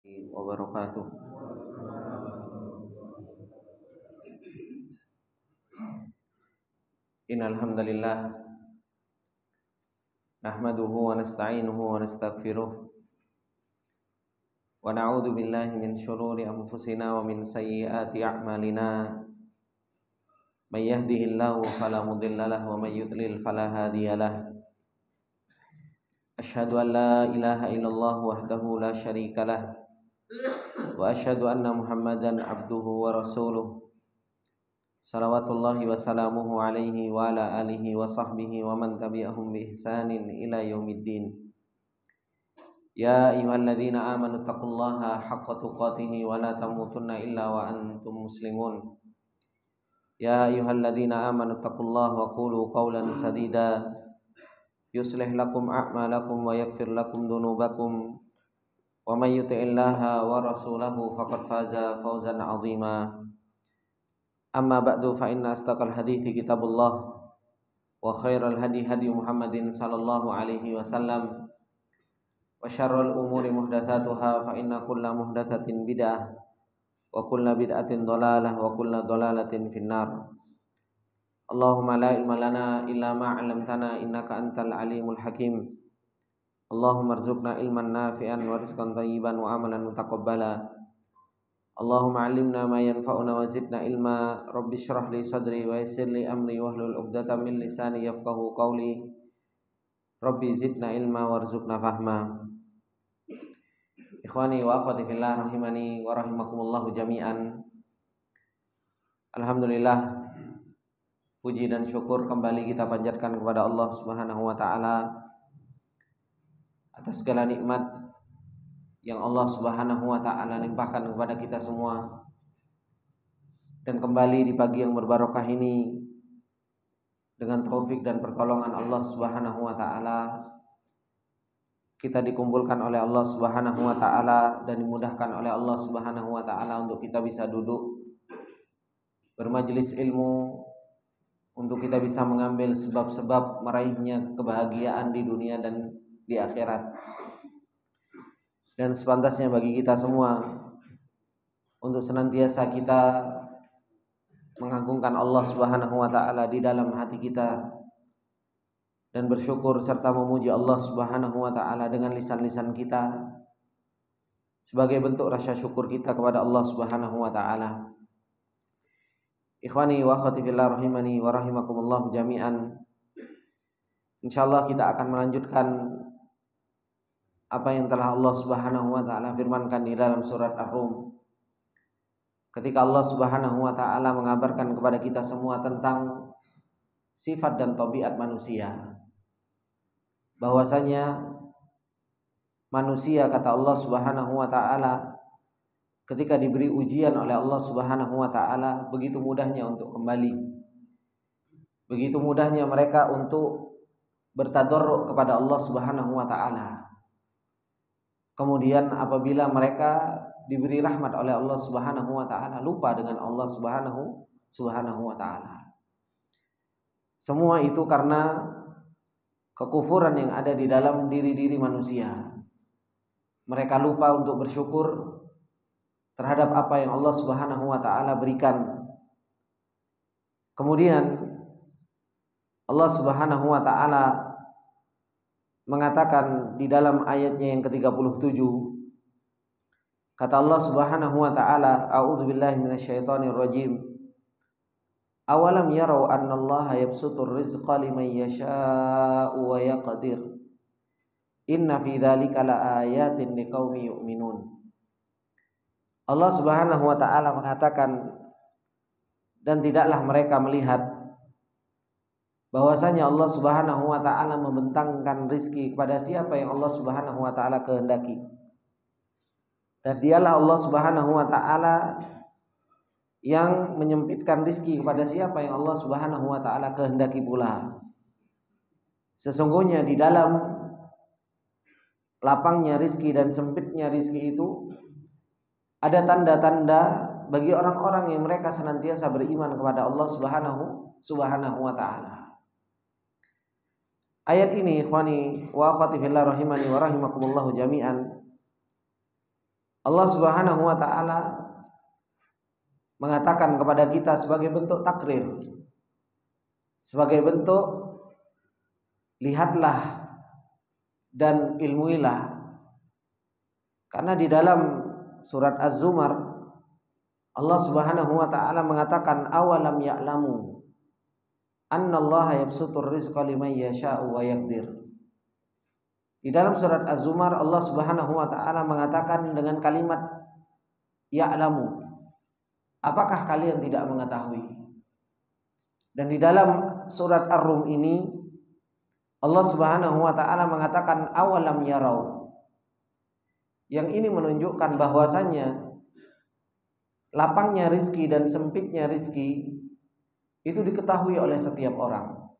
wabarakatuh. Innal hamdalillah nahmaduhu wa nasta'inuhu wa nastaghfiruh wa na'udzu billahi min syururi anfusina wa min sayyiati a'malina. May yahdihillahu fala mudilla lahu wa may yudlil fala hadiyalah. Asyhadu an la ilaha illallah wahdahu la syarikalah wa asyhadu anna Muhammadan abduhu wa rasuluh. Salawatullahi wa salamuhu alaihi wa ala alihi wa sahbihi wa man tabi'ahum bi ihsanin ila yaumiddin. Ya ayyuhalladzina amanu taqullaha haqqa tuqatih wa la tamutunna illa wa antum muslimun. Ya ayyuhalladzina amanu taqullaha wa qulu qawlan sadida yuslih lakum a'malakum wa yaghfir lakum dhunubakum wa may yuti'illaha wa rasulahu faqad faza fawzan 'azima. Amma ba'du fa inna astaqal hadithi kitabullah wa khairal hadi hadi Muhammadin sallallahu alaihi wasallam wa syarrul umuri muhdatsatuha fa inna kulla muhdatsatin bid'ah wa kulla bid'atin dhalalah wa kulla dhalalatin finnar. Allahumma la ilma lana illa ma 'allamtana innaka antal alimul hakim. Allahumma arzuqna ilman nafi'an wa rizqan thayyiban wa amalan mutaqabbala. Allahumma 'allimna ma yanfa'una wa zidna ilma. Rabbi shrah li sadri wa yassir li amri wahlul 'uqdatam min lisani yafqahu qawli. Rabbi zidna ilma warzuqna fahma. Ikhwani wa akhwati fillah rahimani wa rahimakumullah jami'an. Alhamdulillah, puji dan syukur kembali kita panjatkan kepada Allah Subhanahu wa taala atas segala nikmat yang Allah Subhanahu wa taala limpahkan kepada kita semua. Dan kembali di pagi yang berbarokah ini dengan taufik dan pertolongan Allah Subhanahu wa taala kita dikumpulkan oleh Allah Subhanahu wa taala dan dimudahkan oleh Allah Subhanahu wa taala untuk kita bisa duduk bermajelis ilmu, untuk kita bisa mengambil sebab-sebab meraihnya kebahagiaan di dunia dan di akhirat. Dan sepantasnya bagi kita semua untuk senantiasa kita mengagungkan Allah Subhanahu wa taala di dalam hati kita dan bersyukur serta memuji Allah Subhanahu wa taala dengan lisan-lisan kita sebagai bentuk rasa syukur kita kepada Allah Subhanahu wa taala. Ikhwani wa akhwati fillah rahimani wa rahimakumullah jami'an. Insyaallah kita akan melanjutkan apa yang telah Allah Subhanahu wa taala firmankan di dalam surat Ar-Rum. Ketika Allah Subhanahu wa taala mengabarkan kepada kita semua tentang sifat dan tabiat manusia, bahwasanya manusia, kata Allah Subhanahu wa taala, ketika diberi ujian oleh Allah Subhanahu wa taala, begitu mudahnya untuk kembali. Begitu mudahnya mereka untuk bertadarruk kepada Allah Subhanahu wa taala. Kemudian apabila mereka diberi rahmat oleh Allah Subhanahu wa taala, lupa dengan Allah Subhanahu wa taala. Semua itu karena kekufuran yang ada di dalam diri-diri manusia. Mereka lupa untuk bersyukur terhadap apa yang Allah Subhanahu wa taala berikan. Kemudian Allah Subhanahu wa taala mengatakan di dalam ayatnya yang ke-37, kata Allah Subhanahu wa taala, a'udzubillahi minasyaitonir rajim. Awalam yarau annallaha yabsutur rizqa liman yasha'u wa yaqdir. Inna fi dzalika laayatin liqaumin yu'minun. Allah Subhanahu wa taala mengatakan, dan tidaklah mereka melihat bahwasanya Allah Subhanahu wa taala membentangkan rizki kepada siapa yang Allah Subhanahu wa taala kehendaki. Dan dialah Allah Subhanahu wa taala yang menyempitkan rizki kepada siapa yang Allah Subhanahu wa taala kehendaki pula. Sesungguhnya di dalam lapangnya rizki dan sempitnya rizki itu ada tanda-tanda bagi orang-orang yang mereka senantiasa beriman kepada Allah Subhanahu wa taala. Ayat ini, ikhwani wa akhwati fillah rahimani wa rahimakumullah jami'an, Allah Subhanahu wa taala mengatakan kepada kita sebagai bentuk takrir, sebagai bentuk lihatlah dan ilmuilah. Karena di dalam surat Az-Zumar Allah Subhanahu wa taala mengatakan awalam ya'lamu annallaha yabsutur rizqa liman yasha'u wa yaqdir. Di dalam surat Az-Zumar Allah Subhanahu wa taala mengatakan dengan kalimat ya'lamu, apakah kalian tidak mengetahui? Dan di dalam surat Ar-Rum ini Allah Subhanahu wa taala mengatakan awalam yarau. Yang ini menunjukkan bahwasannya lapangnya rizki dan sempitnya rizki itu diketahui oleh setiap orang.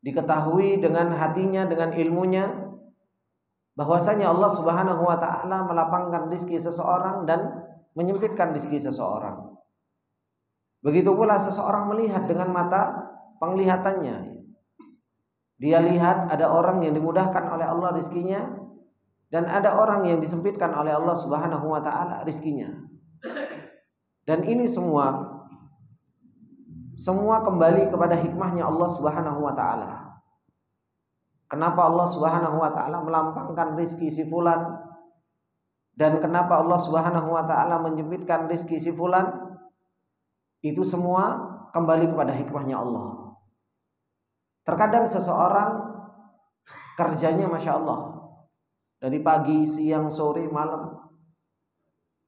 Diketahui dengan hatinya, dengan ilmunya, bahwasanya Allah Subhanahu wa taala melapangkan rizki seseorang dan menyempitkan rizki seseorang. Begitu pula seseorang melihat dengan mata penglihatannya. Dia lihat ada orang yang dimudahkan oleh Allah rizkinya, dan ada orang yang disempitkan oleh Allah Subhanahu wa taala rizkinya. Dan ini semua kembali kepada hikmahnya Allah Subhanahu wa taala. Kenapa Allah Subhanahu wa taala melampangkan rizki si fulan, dan kenapa Allah Subhanahu wa taala menyempitkan rizki si fulan? Itu semua kembali kepada hikmahnya Allah. Terkadang seseorang kerjanya Masya Allah, dari pagi, siang, sore, malam,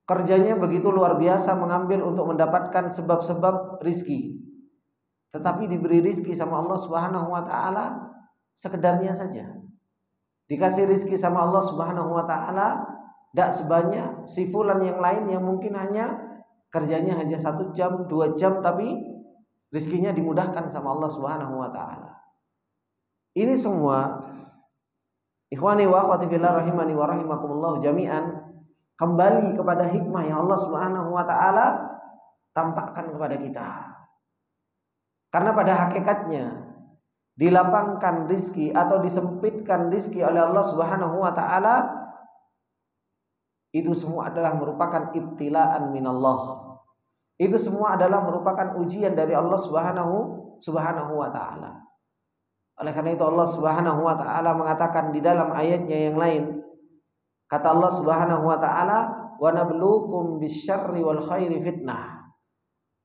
kerjanya begitu luar biasa mengambil untuk mendapatkan sebab-sebab rizki. Tetapi diberi rizki sama Allah Subhanahu wa ta'ala sekedarnya saja. Dikasih rizki sama Allah Subhanahu wa ta'ala tidak sebanyak si fulan yang lain yang mungkin hanya kerjanya hanya 1 jam, 2 jam, tapi rizkinya dimudahkan sama Allah Subhanahu wa ta'ala. Ini semua ikhwani wa akhwati fillah rahimani wa rahimakumullah jami'an kembali kepada hikmah yang Allah Subhanahu wa taala tampakkan kepada kita. Karena pada hakikatnya dilapangkan rizki atau disempitkan rizki oleh Allah Subhanahu wa taala itu semua adalah merupakan ibtilaan minallah. Itu semua adalah merupakan ujian dari Allah Subhanahu wa taala. Oleh karena itu Allah Subhanahu wa taala mengatakan di dalam ayatnya yang lain, kata Allah Subhanahu wa taala, "Wa nabluukum bisyarri wal khairi fitnah."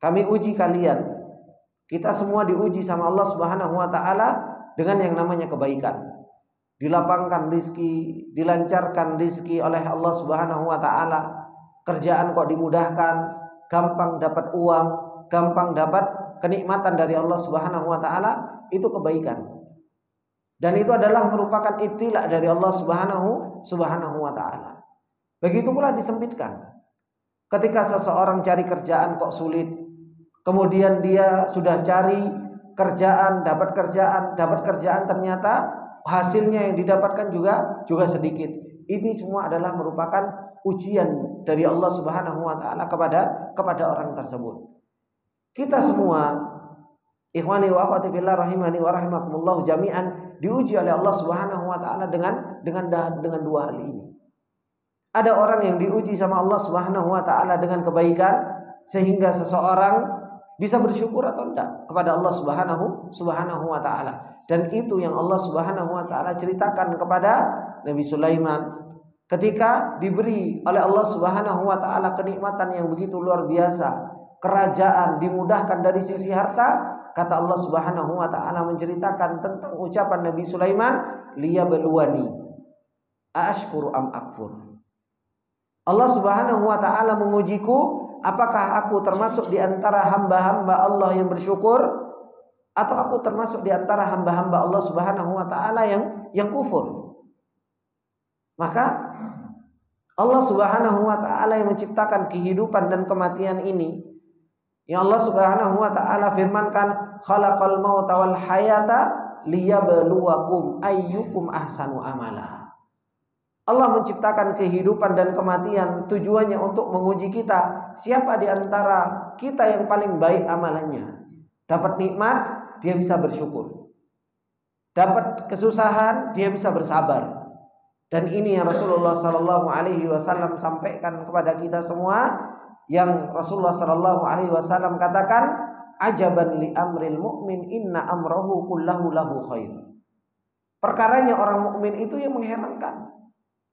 Kami uji kalian. Kita semua diuji sama Allah Subhanahu wa taala dengan yang namanya kebaikan. Dilapangkan rizki, dilancarkan rizki oleh Allah Subhanahu wa taala. Kerjaan kok dimudahkan, gampang dapat uang, gampang dapat kenikmatan dari Allah Subhanahu wa taala, itu kebaikan. Dan itu adalah merupakan ibtila dari Allah Subhanahu wa ta'ala. Begitu pula disempitkan. Ketika seseorang cari kerjaan kok sulit, kemudian dia sudah cari kerjaan, dapat kerjaan ternyata hasilnya yang didapatkan juga sedikit. Ini semua adalah merupakan ujian dari Allah Subhanahu wa ta'ala kepada orang tersebut. Kita semua ikhwani wa akhwati fillah rahimani wa rahimakumullah jami'an diuji oleh Allah Subhanahu wa taala dengan dua hal ini. Ada orang yang diuji sama Allah Subhanahu wa taala dengan kebaikan sehingga seseorang bisa bersyukur atau tidak kepada Allah Subhanahu wa taala. Dan itu yang Allah Subhanahu wa taala ceritakan kepada Nabi Sulaiman ketika diberi oleh Allah Subhanahu wa taala kenikmatan yang begitu luar biasa, kerajaan, dimudahkan dari sisi harta. Kata Allah Subhanahu wa taala menceritakan tentang ucapan Nabi Sulaiman, liyabluwani aashkuru am akfur. Allah Subhanahu wa taala mengujiku, apakah aku termasuk di antara hamba-hamba Allah yang bersyukur atau aku termasuk di antara hamba-hamba Allah Subhanahu wa taala yang kufur. Maka Allah Subhanahu wa taala yang menciptakan kehidupan dan kematian ini, yang Allah Subhanahu wa taala firmankan, khalaqal mauta wal hayata liyabluwakum ayyukum ahsanu amala. Allah menciptakan kehidupan dan kematian tujuannya untuk menguji kita, siapa di antara kita yang paling baik amalannya. Dapat nikmat, dia bisa bersyukur. Dapat kesusahan, dia bisa bersabar. Dan ini yang Rasulullah sallallahu alaihi wasallam sampaikan kepada kita semua, yang Rasulullah sallallahu alaihi wasallam katakan, ajaban li amril mu'min inna amrahu kullahu lahu khair. Perkaranya orang mukmin itu yang mengherankan.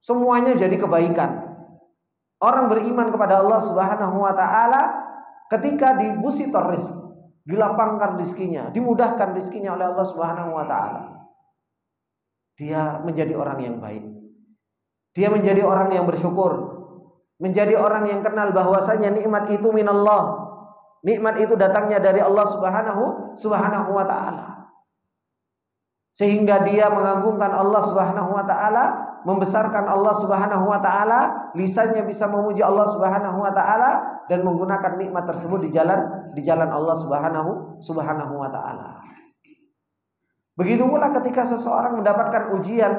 Semuanya jadi kebaikan. Orang beriman kepada Allah Subhanahu wa taala ketika dibusitor rizq, dilapangkan rizkinya, dimudahkan rizkinya oleh Allah Subhanahu wa taala, dia menjadi orang yang baik. Dia menjadi orang yang bersyukur, menjadi orang yang kenal bahwasanya nikmat itu minallah. Nikmat itu datangnya dari Allah Subhanahu wa taala. Sehingga dia mengagungkan Allah Subhanahu wa taala, membesarkan Allah Subhanahu wa taala, lisannya bisa memuji Allah Subhanahu wa taala dan menggunakan nikmat tersebut di jalan Allah Subhanahu wa taala. Begitu pula ketika seseorang mendapatkan ujian,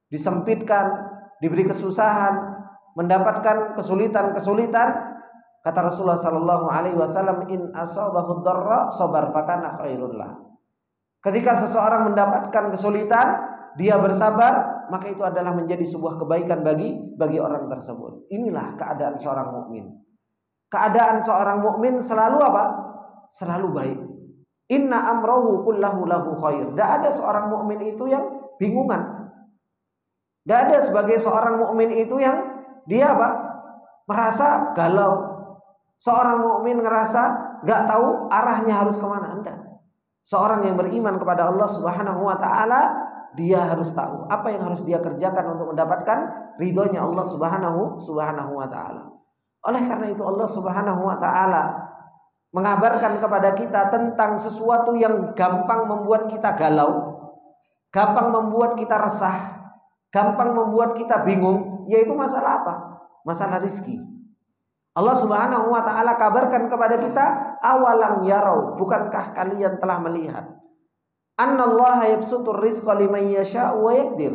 disempitkan, diberi kesusahan, mendapatkan kesulitan, kata Rasulullah sallallahu alaihi wasallam, in asabahu dharra sabar fakana khairul lah. Ketika seseorang mendapatkan kesulitan, dia bersabar, maka itu adalah menjadi sebuah kebaikan bagi orang tersebut. Inilah keadaan seorang mukmin. Keadaan seorang mukmin selalu apa? Selalu baik. Inna amrohu kullahu lahu khair. Tidak ada seorang mukmin itu yang bingungan. Tidak ada sebagai seorang mukmin itu yang dia apa? Merasa galau. Seorang mukmin ngerasa nggak tahu arahnya harus kemana. Enggak. Seorang yang beriman kepada Allah Subhanahu wa taala, dia harus tahu apa yang harus dia kerjakan untuk mendapatkan ridhonya Allah Subhanahu wa taala. Oleh karena itu Allah Subhanahu wa taala mengabarkan kepada kita tentang sesuatu yang gampang membuat kita galau, gampang membuat kita resah, gampang membuat kita bingung, yaitu masalah apa? Masalah rizki. Allah Subhanahu wa taala kabarkan kepada kita, awalam yarau, bukankah kalian telah melihat, annallaha yabsutur rizqa liman yasha'u wa yaqdir.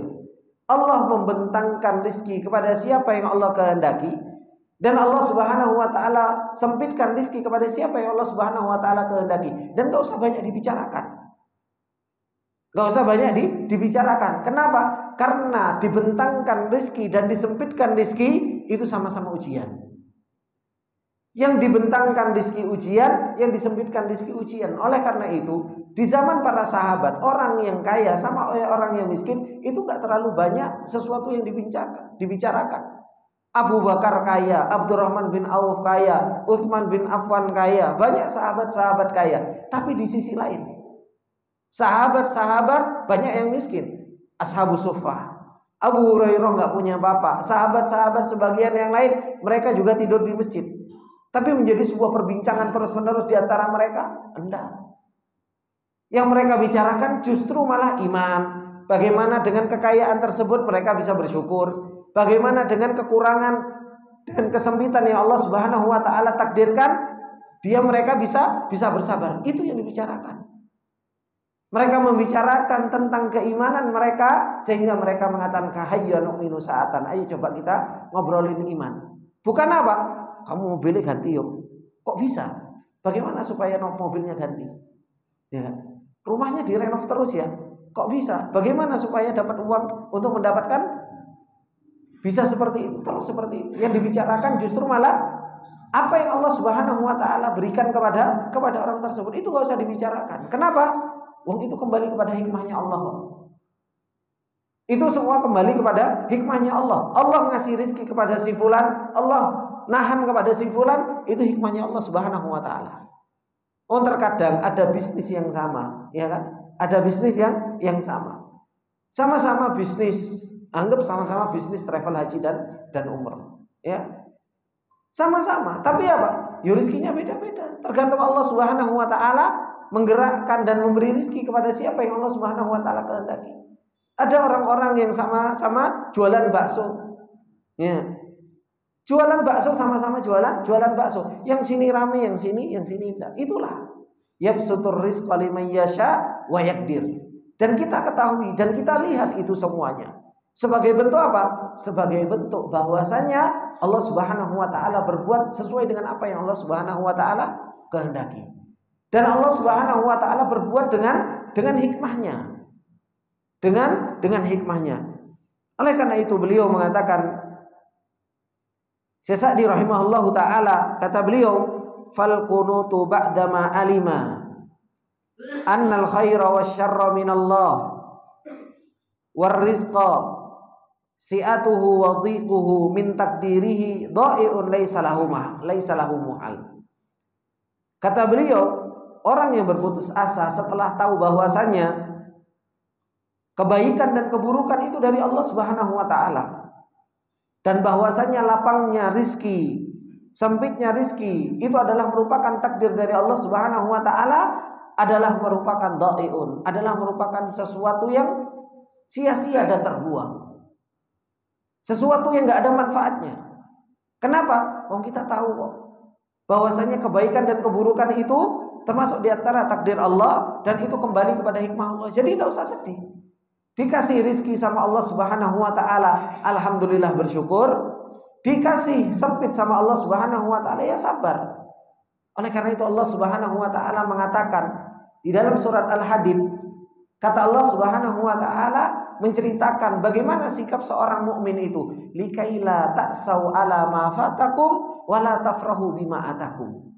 Allah membentangkan rizki kepada siapa yang Allah kehendaki, dan Allah Subhanahu wa taala sempitkan rizki kepada siapa yang Allah Subhanahu wa taala kehendaki. Dan gak usah banyak dibicarakan. Gak usah banyak dibicarakan. Kenapa? Karena dibentangkan rizki dan disempitkan rizki itu sama-sama ujian. Yang dibentangkan rizki ujian, yang disempitkan rizki ujian. Oleh karena itu, di zaman para sahabat, orang yang kaya sama orang yang miskin itu gak terlalu banyak sesuatu yang dibicarakan. Abu Bakar kaya, Abdurrahman bin Auf kaya, Utsman bin Affan kaya, banyak sahabat-sahabat kaya. Tapi di sisi lain, sahabat-sahabat banyak yang miskin. Ashabus Suffah, Abu Hurairah nggak punya bapak. Sahabat-sahabat sebagian yang lain mereka juga tidur di masjid. Tapi menjadi sebuah perbincangan terus-menerus di antara mereka? Enggak. Yang mereka bicarakan justru malah iman. Bagaimana dengan kekayaan tersebut mereka bisa bersyukur. Bagaimana dengan kekurangan dan kesempitan yang Allah Subhanahu wa taala takdirkan, mereka bisa bersabar. Itu yang dibicarakan. Mereka membicarakan tentang keimanan mereka, sehingga mereka mengatakan kahayya nu'minu sa'atan. Ayo coba kita ngobrolin iman. Bukan apa? Kamu mobilnya ganti yuk. Kok bisa? Bagaimana supaya mobilnya ganti? Ya. Rumahnya direnov terus ya. Kok bisa? Bagaimana supaya dapat uang untuk mendapatkan bisa seperti itu, terus seperti itu. Yang dibicarakan justru malah apa yang Allah Subhanahu wa taala berikan kepada orang tersebut. Itu gak usah dibicarakan. Kenapa? Wong itu kembali kepada hikmahnya Allah. Itu semua kembali kepada hikmahnya Allah. Allah ngasih rizki kepada si fulan, Allah nahan kepada si fulan, itu hikmahnya Allah Subhanahu wa taala. Oh, terkadang ada bisnis yang sama, ya kan? Ada bisnis yang sama. Sama-sama bisnis, anggap sama-sama bisnis travel haji dan umrah, ya. Sama-sama, tapi apa? Ya rezekinya beda-beda. Tergantung Allah Subhanahu wa taala menggerakkan dan memberi rezeki kepada siapa yang Allah Subhanahu wa taala kehendaki. Ada orang-orang yang sama-sama jualan bakso. Ya. Jualan bakso sama-sama jualan bakso. Yang sini rame, yang sini enggak. Itulah yabsutur rizqa liman yasha wa yaqdir. Dan kita ketahui dan kita lihat itu semuanya. Sebagai bentuk apa? Sebagai bentuk bahwasanya Allah Subhanahu wa taala berbuat sesuai dengan apa yang Allah Subhanahu wa taala kehendaki. Dan Allah Subhanahu wa taala berbuat dengan hikmahnya. Dengan hikmahnya. Oleh karena itu beliau mengatakan, Syekh Sa'di rahimahullahu taala, kata beliau, fal qunutu ba'da ma alima annal khaira wasyarra minallah war rizqa si'atuhu wa dhiquhu min takdirihi dha'i'un laisa lahu muhal. Kata beliau, orang yang berputus asa setelah tahu bahwasanya kebaikan dan keburukan itu dari Allah Subhanahu wa taala, dan bahwasanya lapangnya rizki, sempitnya rizki itu adalah merupakan takdir dari Allah Subhanahu wa taala, adalah merupakan dha'i'un, adalah merupakan sesuatu yang sia-sia dan terbuang, sesuatu yang enggak ada manfaatnya. Kenapa? Kita tahu kok bahwasanya kebaikan dan keburukan itu termasuk di antara takdir Allah, dan itu kembali kepada hikmah Allah. Jadi tidak usah sedih. Dikasih rizki sama Allah Subhanahu wa taala, alhamdulillah bersyukur. Dikasih sempit sama Allah Subhanahu wa taala, ya sabar. Oleh karena itu Allah Subhanahu wa taala mengatakan di dalam surat Al-Hadid, kata Allah Subhanahu wa taala menceritakan bagaimana sikap seorang mukmin itu, likaila ta'sau ala ma fatakum wala tafrahu bima atakum.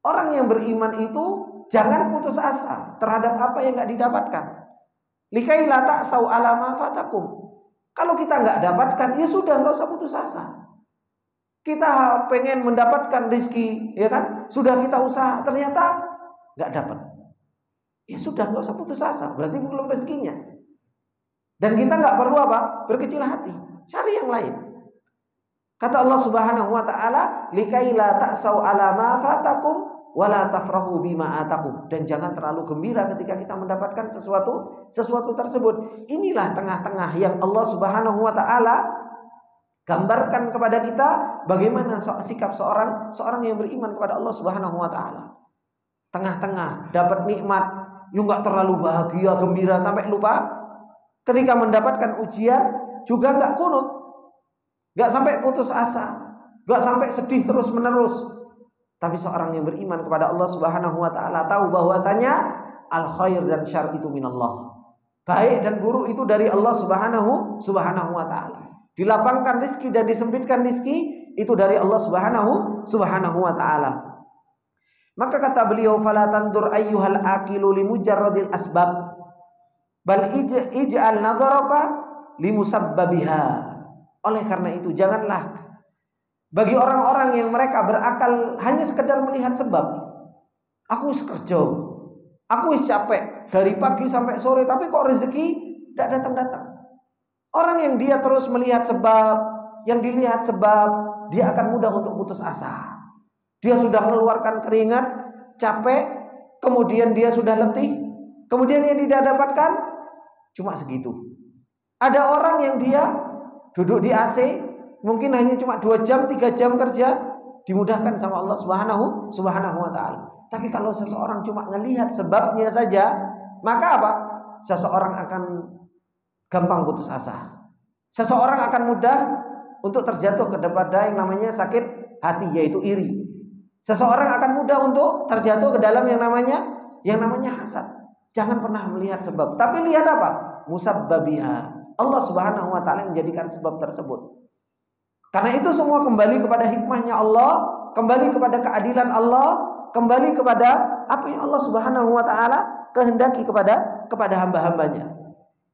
Orang yang beriman itu jangan putus asa terhadap apa yang enggak didapatkan. Likaila ta'sau ala ma fatakum. Kalau kita enggak dapatkan, ya sudah, enggak usah putus asa. Kita pengen mendapatkan rezeki, ya kan? Sudah kita usaha, ternyata enggak dapat. Ya sudah, enggak usah putus asa. Berarti belum rezekinya. Dan kita enggak perlu apa? Berkecil hati. Cari yang lain. Kata Allah Subhanahu wa taala, likaila ta'sau ala ma fatakum wala tafrahu bima atakum. Dan jangan terlalu gembira ketika kita mendapatkan sesuatu tersebut. Inilah tengah-tengah yang Allah Subhanahu wa taala gambarkan kepada kita, bagaimana sikap seorang yang beriman kepada Allah Subhanahu wa taala. Tengah-tengah dapat nikmat, enggak terlalu bahagia, gembira sampai lupa. Ketika mendapatkan ujian juga enggak kunut. Enggak sampai putus asa, enggak sampai sedih terus-menerus. Tapi seorang yang beriman kepada Allah Subhanahu wa taala tahu bahwasanya al khair dan syarr itu minallah. Baik dan buruk itu dari Allah Subhanahu wa taala. Dilapangkan rizki dan disempitkan rizki itu dari Allah Subhanahu wa taala. Maka kata beliau, fala tandur ayyuhal aqilu limujarradil asbab bal ij'al nadharaka limusabbabiha. Oleh karena itu janganlah bagi orang-orang yang mereka berakal hanya sekedar melihat sebab. Aku wis kerja, aku wis capek dari pagi sampai sore, tapi kok rezeki tidak datang-datang. Orang yang dia terus melihat sebab, yang dilihat sebab, dia akan mudah untuk putus asa. Dia sudah mengeluarkan keringat, capek, kemudian dia sudah letih, kemudian yang tidak dapatkan cuma segitu. Ada orang yang dia duduk di AC, mungkin hanya cuma 2 jam, 3 jam kerja, dimudahkan sama Allah Subhanahu wa taala. Tapi kalau seseorang cuma melihat sebabnya saja, maka apa? Seseorang akan gampang putus asa. Seseorang akan mudah untuk terjatuh kepada yang namanya sakit hati, yaitu iri. Seseorang akan mudah untuk terjatuh ke dalam yang namanya hasad. Jangan pernah melihat sebab, tapi lihat apa? Musabbabiha. Allah Subhanahu wa taala menjadikan sebab tersebut. Karena itu semua kembali kepada hikmahnya Allah, kembali kepada keadilan Allah, kembali kepada apa yang Allah Subhanahu wa taala kehendaki kepada hamba-hambanya.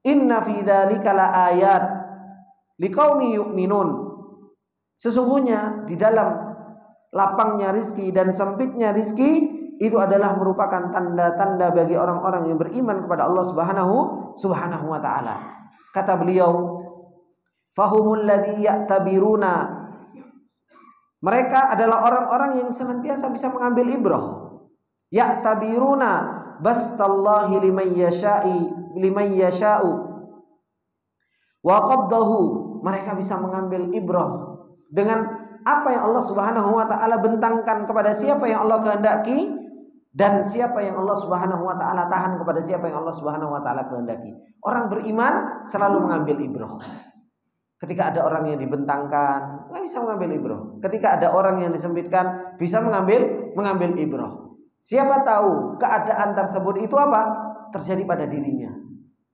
Inna fi dzalika laayat liqaumi yu'minun. Sesungguhnya di dalam lapangnya rizki dan sempitnya rizki itu adalah merupakan tanda-tanda bagi orang-orang yang beriman kepada Allah Subhanahu wa taala. Kata beliau, fahumul ladzi ya'tabiruna. Mereka adalah orang-orang yang senantiasa bisa mengambil ibrah. Ya'tabiruna bastallahi liman yasha'u wa qabdahu. Mereka bisa mengambil ibrah dengan apa yang Allah Subhanahu wa taala bentangkan kepada siapa yang Allah kehendaki, dan siapa yang Allah Subhanahu wa taala tahan kepada siapa yang Allah Subhanahu wa taala kehendaki. Orang beriman selalu mengambil ibrah. Ketika ada orang yang dibentangkan, nggak bisa mengambil ibrah. Ketika ada orang yang disempitkan, bisa mengambil ibrah. Siapa tahu keadaan tersebut itu apa? Terjadi pada dirinya.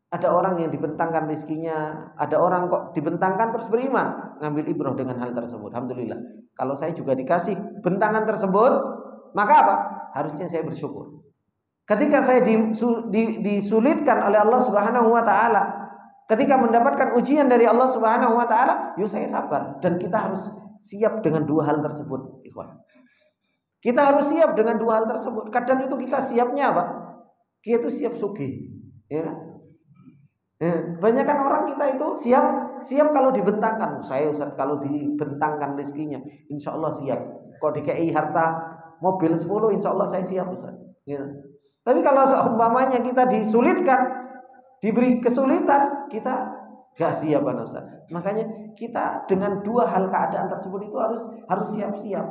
Ada orang yang dibentangkan rezekinya, ada orang kok dibentangkan terus beriman, ngambil ibrah dengan hal tersebut. Alhamdulillah. Kalau saya juga dikasih bentangan tersebut, maka apa? Harusnya saya bersyukur. Ketika saya disulitkan oleh Allah Subhanahu wa taala, ketika mendapatkan ujian dari Allah Subhanahu wa taala, yuk saya sabar, dan kita harus siap dengan dua hal tersebut, ikhwan. Kita harus siap dengan dua hal tersebut. Kadang itu kita siapnya apa? Kita itu siap sugih, ya. Kebanyakan orang kita itu siap kalau dibentangkan. Saya Ustaz kalau dibentangkan rezekinya, insya Allah siap. Kalau dikei harta mobil 10, insya Allah saya siap Ustaz. Ya. Tapi kalau seumpamanya kita disulitkan, diberi kesulitan, kita gak siap Ustaz. Makanya kita dengan dua hal keadaan tersebut itu harus siap-siap.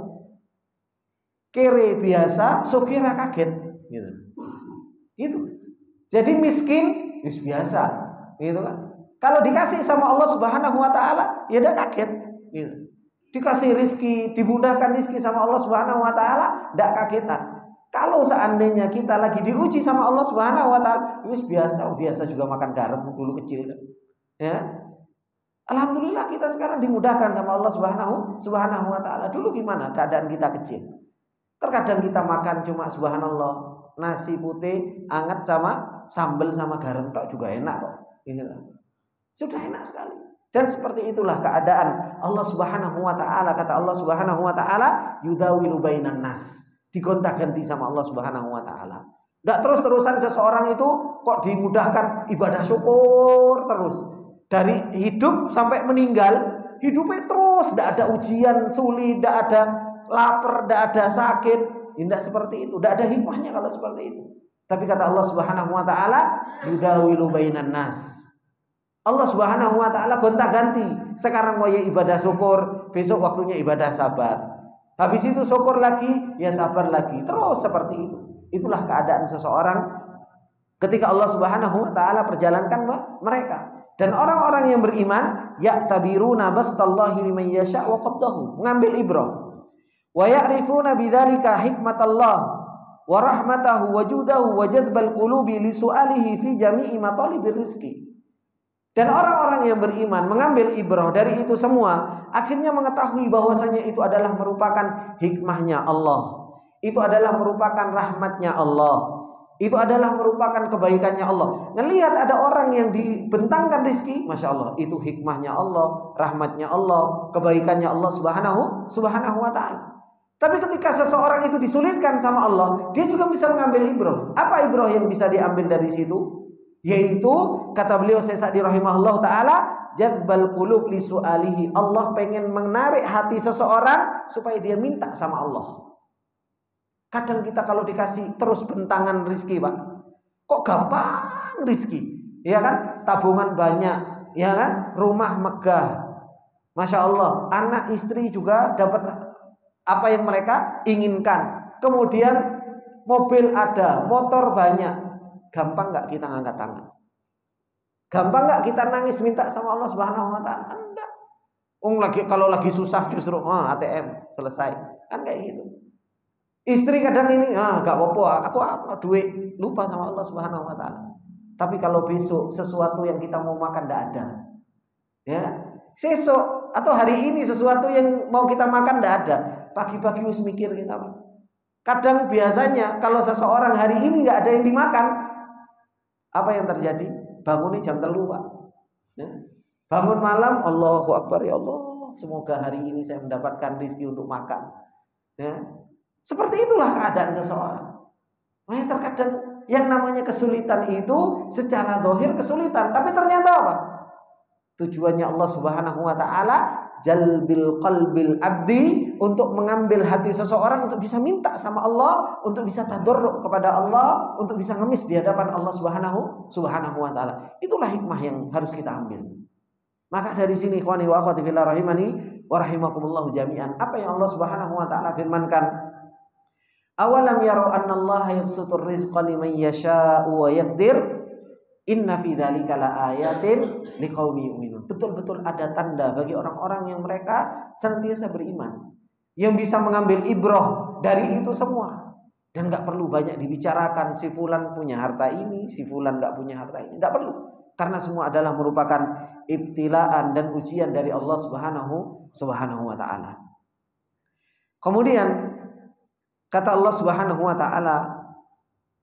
Kere biasa, sokira kaget, gitu. Gitu. Jadi miskin, biasa. Gitu kan. Kalau dikasih sama Allah Subhanahu wa taala, ya udah kaget, gitu. Dikasih rizki, dimudahkan rizki sama Allah Subhanahu wa taala, enggak kagetan. Kalau seandainya kita lagi diuji sama Allah Subhanahu wa taala, biasa juga makan garam dulu kecil kan. Ya. Alhamdulillah kita sekarang dimudahkan sama Allah Subhanahu wa taala. Dulu gimana keadaan kita kecil? Terkadang kita makan cuma subhanallah, nasi putih anget sama sambal sama garam tok juga enak kok. Sudah enak sekali. Dan seperti itulah keadaan Allah Subhanahu wa taala. Kata Allah Subhanahu wa taala, yudawilu bainan nas. Digonta-ganti sama Allah Subhanahu wa taala. Enggak terus-terusan seseorang itu kok dimudahkan ibadah syukur terus. Dari hidup sampai meninggal, hidupnya terus, enggak ada ujian sulit, enggak ada lapar, enggak ada sakit. Tidak seperti itu. Enggak ada hikmahnya kalau seperti itu. Tapi kata Allah Subhanahu wa taala, yudawilu bainan nas. Allah Subhanahu wa taala gonta-ganti. Sekarang mau ibadah syukur, besok waktunya ibadah sabar. Habis itu syukur lagi, ya sabar lagi. Terus seperti itu. Itulah keadaan seseorang ketika Allah Subhanahu wa taala perjalankan mereka. Dan orang-orang yang beriman, ya'tabiruna bastallahi liman yasha' wa qabdahu, mengambil ibrah. Wa ya'rifuna bidzalika hikmatallah wa rahmatahu wa judahu wa jadbal qulubi li su'alihi fi jami'i matalibir rizqi. Dan orang-orang yang beriman mengambil ibrah dari itu semua, akhirnya mengetahui bahwasanya itu adalah merupakan hikmahnya Allah. Itu adalah merupakan rahmatnya Allah. Itu adalah merupakan kebaikannya Allah. Ngelihat ada orang yang dibentangkan rezeki, Masya Allah, itu hikmahnya Allah, rahmatnya Allah, kebaikannya Allah Subhanahu wa ta'ala. Tapi ketika seseorang itu disulitkan sama Allah, dia juga bisa mengambil ibrah. Apa ibrah yang bisa diambil dari situ? Yaitu kata beliau Syekh Sa'di rahimahullah taala, jadzbal qulub li su'alihi. Allah pengen menarik hati seseorang supaya dia minta sama Allah. Kadang kita kalau dikasih terus bentangan rizki, Pak, kok gampang rizki, ya kan? Tabungan banyak, ya kan? Rumah megah, Masya Allah. Anak istri juga dapat apa yang mereka inginkan. Kemudian mobil ada, motor banyak. Gampang nggak kita ngangkat tangan? Gampang nggak kita nangis minta sama Allah Subhanahu wa taala? Enggak. Kalau lagi susah justru ATM selesai. Kan kayak gitu. Istri kadang ini nggak apa-apa, aku duit, lupa sama Allah Subhanahu wa taala. Tapi kalau besok sesuatu yang kita mau makan enggak ada. Ya. Besok atau hari ini sesuatu yang mau kita makan enggak ada. Pagi-pagi harus mikir kita, Pak. Kadang biasanya kalau seseorang hari ini enggak ada yang dimakan, apa yang terjadi? Bangunnya jam 3, Pak. Ya. Bangun malam, Allahu Akbar, ya Allah, semoga hari ini saya mendapatkan rezeki untuk makan. Ya. Seperti itulah keadaan seseorang. Makanya terkadang yang namanya kesulitan itu secara zahir kesulitan, tapi ternyata apa? Tujuannya Allah Subhanahu wa taala jalbil qalbil abdi, untuk mengambil hati seseorang untuk bisa minta sama Allah, untuk bisa tadarruk kepada Allah, untuk bisa ngemis di hadapan Allah Subhanahu wa taala. Itulah hikmah yang harus kita ambil. Maka dari sini ikhwani wa akhwati fillah rahimani wa rahimakumullah jami'an, apa yang Allah Subhanahu wa taala firmankan, awalam yaru annallaha yabsutur rizqa liman yasha'u wa yaqdir inna fi dzalika laayatin liqaumin yu'minun. Betul-betul ada tanda bagi orang-orang yang mereka senantiasa beriman, yang bisa mengambil ibrah dari itu semua. Dan enggak perlu banyak dibicarakan si fulan punya harta ini, si fulan enggak punya harta ini, enggak perlu. Karena semua adalah merupakan ibtilaan dan ujian dari Allah Subhanahu wa taala. Kemudian kata Allah Subhanahu wa taala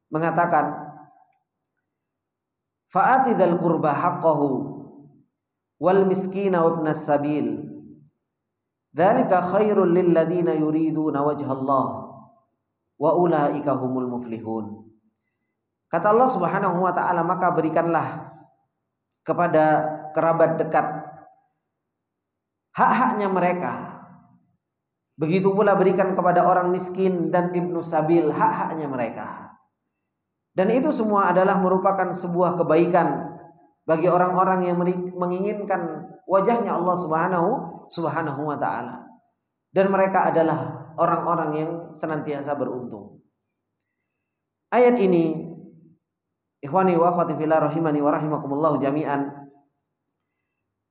mengatakan, fa'ati dzal qurba haqqahu wal miskina wabnas sabil dzalika khairul lil ladzina yuriduna wajhallah wa ulaika humul muflihun. Kata Allah Subhanahu wa taala, maka berikanlah kepada kerabat dekat hak-haknya mereka. Begitu pula berikan kepada orang miskin dan ibnu sabil hak-haknya mereka. Dan itu semua adalah merupakan sebuah kebaikan bagi orang-orang yang menginginkan wajahnya Allah Subhanahu wa taala. Dan mereka adalah orang-orang yang senantiasa beruntung. Ayat ini, ikhwani wa akhwati fillah rahimani wa rahimakumullah jami'an,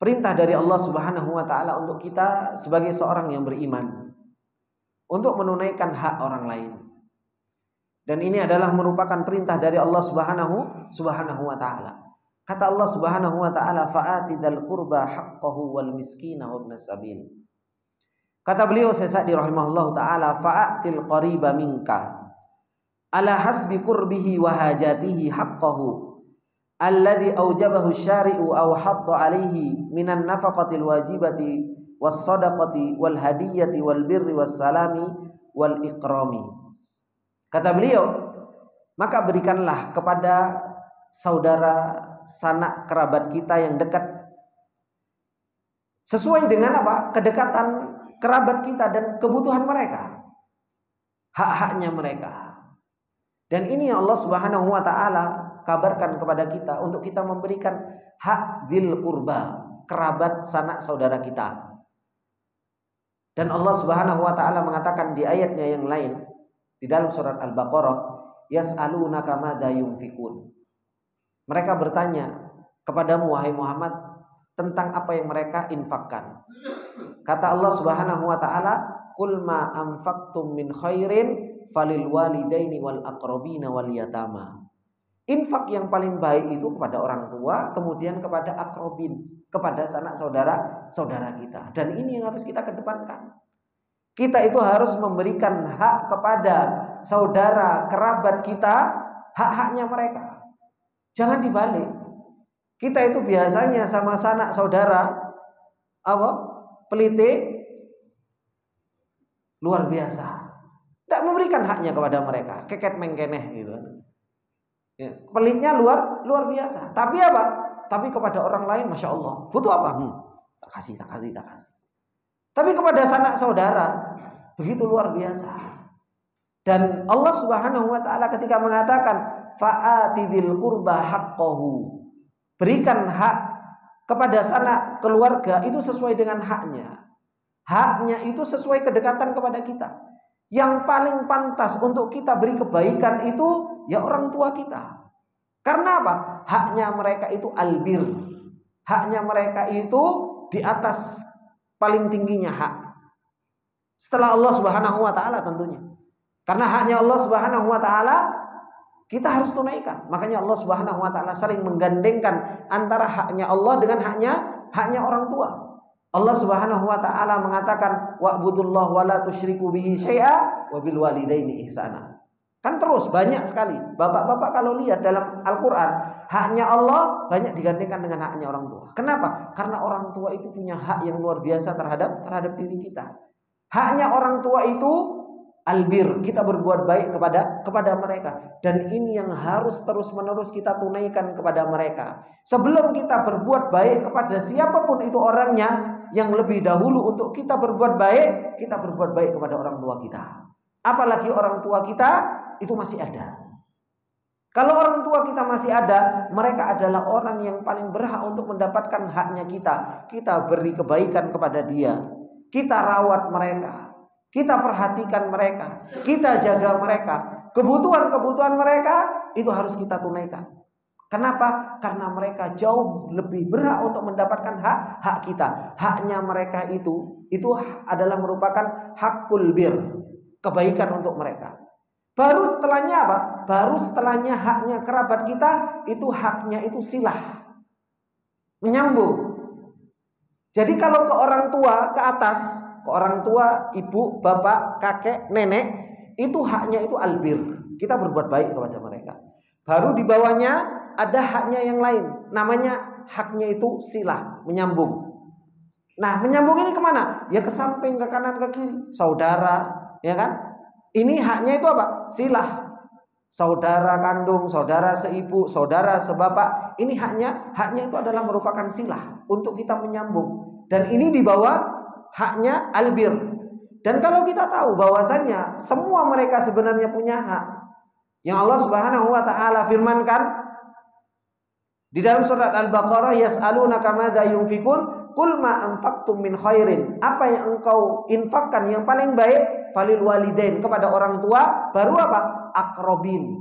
perintah dari Allah Subhanahu wa taala untuk kita sebagai seorang yang beriman untuk menunaikan hak orang lain. Dan ini adalah merupakan perintah dari Allah Subhanahu wa taala. Kata Allah Subhanahu wa taala, fa'ati dzal qurba haqqahu wal miskina wabnas sabil. Kata beliau Sa'di rahimahullahu taala, fa'atil qariba minka ala hasbi qurbihi wa hajatihi haqqahu alladhi aujabahu syari'u aw hadda alaihi minan nafaqatil wajibati was sadaqati wal hadiyati wal birri was salami wal ikrami. Kata beliau, maka berikanlah kepada saudara sanak kerabat kita yang dekat sesuai dengan apa? Kedekatan kerabat kita dan kebutuhan mereka, hak-haknya mereka. Dan ini yang Allah Subhanahu wa taala kabarkan kepada kita untuk kita memberikan hak dzil qurba, kerabat sanak saudara kita. Dan Allah Subhanahu wa taala mengatakan di ayatnya yang lain di dalam surat Al-Baqarah, yas'alunaka madza yunfikun. Mereka bertanya kepadamu wahai Muhammad tentang apa yang mereka infakkan. Kata Allah Subhanahu wa taala, qul ma anfaqtum min khairin falil walidaini wal aqrabina wal yatama. Infak yang paling baik itu kepada orang tua, kemudian kepada akrobin, kepada sanak saudara kita. Dan ini yang harus kita kedepankan. Kita itu harus memberikan hak kepada saudara kerabat kita, hak-haknya mereka. Jangan dibalik. Kita itu biasanya sama sanak saudara pelite luar biasa. Tidak memberikan haknya kepada mereka, keket mengkeneh gitu. Ya, pelitnya luar biasa. Tapi apa? Tapi kepada orang lain, masya Allah, butuh apa? Tak kasih. Tapi kepada sanak saudara begitu luar biasa. Dan Allah Subhanahu wa taala ketika mengatakan fa'ati dzil qurba haqqahu, berikan hak kepada sanak keluarga itu sesuai dengan haknya. Haknya itu sesuai kedekatan kepada kita. Yang paling pantas untuk kita beri kebaikan itu ya orang tua kita. Karena apa? Haknya mereka itu albir. Haknya mereka itu di atas paling tingginya hak. Setelah Allah Subhanahu wa taala tentunya. Karena haknya Allah Subhanahu wa taala kita harus tunaikan. Makanya Allah Subhanahu wa taala sering menggandengkan antara haknya Allah dengan haknya orang tua. Allah Subhanahu wa taala mengatakan wa'budullah wa la tusyriku bihi syai'a wa bil walidaini ihsana. Kan terus banyak sekali. Bapak-bapak kalau lihat dalam Al-Qur'an, haknya Allah banyak digandengkan dengan haknya orang tua. Kenapa? Karena orang tua itu punya hak yang luar biasa terhadap diri kita. Haknya orang tua itu albir, kita berbuat baik kepada mereka. Dan ini yang harus terus-menerus kita tunaikan kepada mereka. Sebelum kita berbuat baik kepada siapapun itu orangnya, yang lebih dahulu untuk kita berbuat baik kepada orang tua kita. Apalagi orang tua kita itu masih ada. Kalau orang tua kita masih ada, mereka adalah orang yang paling berhak untuk mendapatkan haknya kita. Kita beri kebaikan kepada dia. Kita rawat mereka. Kita perhatikan mereka. Kita jaga mereka. Kebutuhan-kebutuhan mereka itu harus kita tunaikan. Kenapa? Karena mereka jauh lebih berhak untuk mendapatkan hak kita. Haknya mereka itu adalah merupakan hakul bir, kebaikan untuk mereka. Baru setelahnya apa? Baru setelahnya haknya kerabat kita itu haknya itu silah. menyambung. Jadi kalau ke orang tua, ke atas, ke orang tua, ibu, bapak, kakek, nenek, itu haknya itu albir. Kita berbuat baik kepada mereka. Baru di bawahnya ada haknya yang lain. Namanya haknya itu silah, menyambung. Nah, menyambung ini kemana? Ya ke samping, ke kanan, ke kiri. Saudara, ya kan? Ini haknya itu apa? Silah. Saudara kandung, saudara seibu, saudara sebapak. Ini haknya itu adalah merupakan silah untuk kita menyambung. Dan ini di bawah haknya albir. Dan kalau kita tahu bahwasanya semua mereka sebenarnya punya hak yang Allah Subhanahu wa taala firmankan di dalam surat Al-Baqarah, yas'alunaka madza yunfikun qul ma anfaqtum min khairin. Apa yang engkau infakkan yang paling baik? Falil walidain, kepada orang tua, baru apa? Akrobin,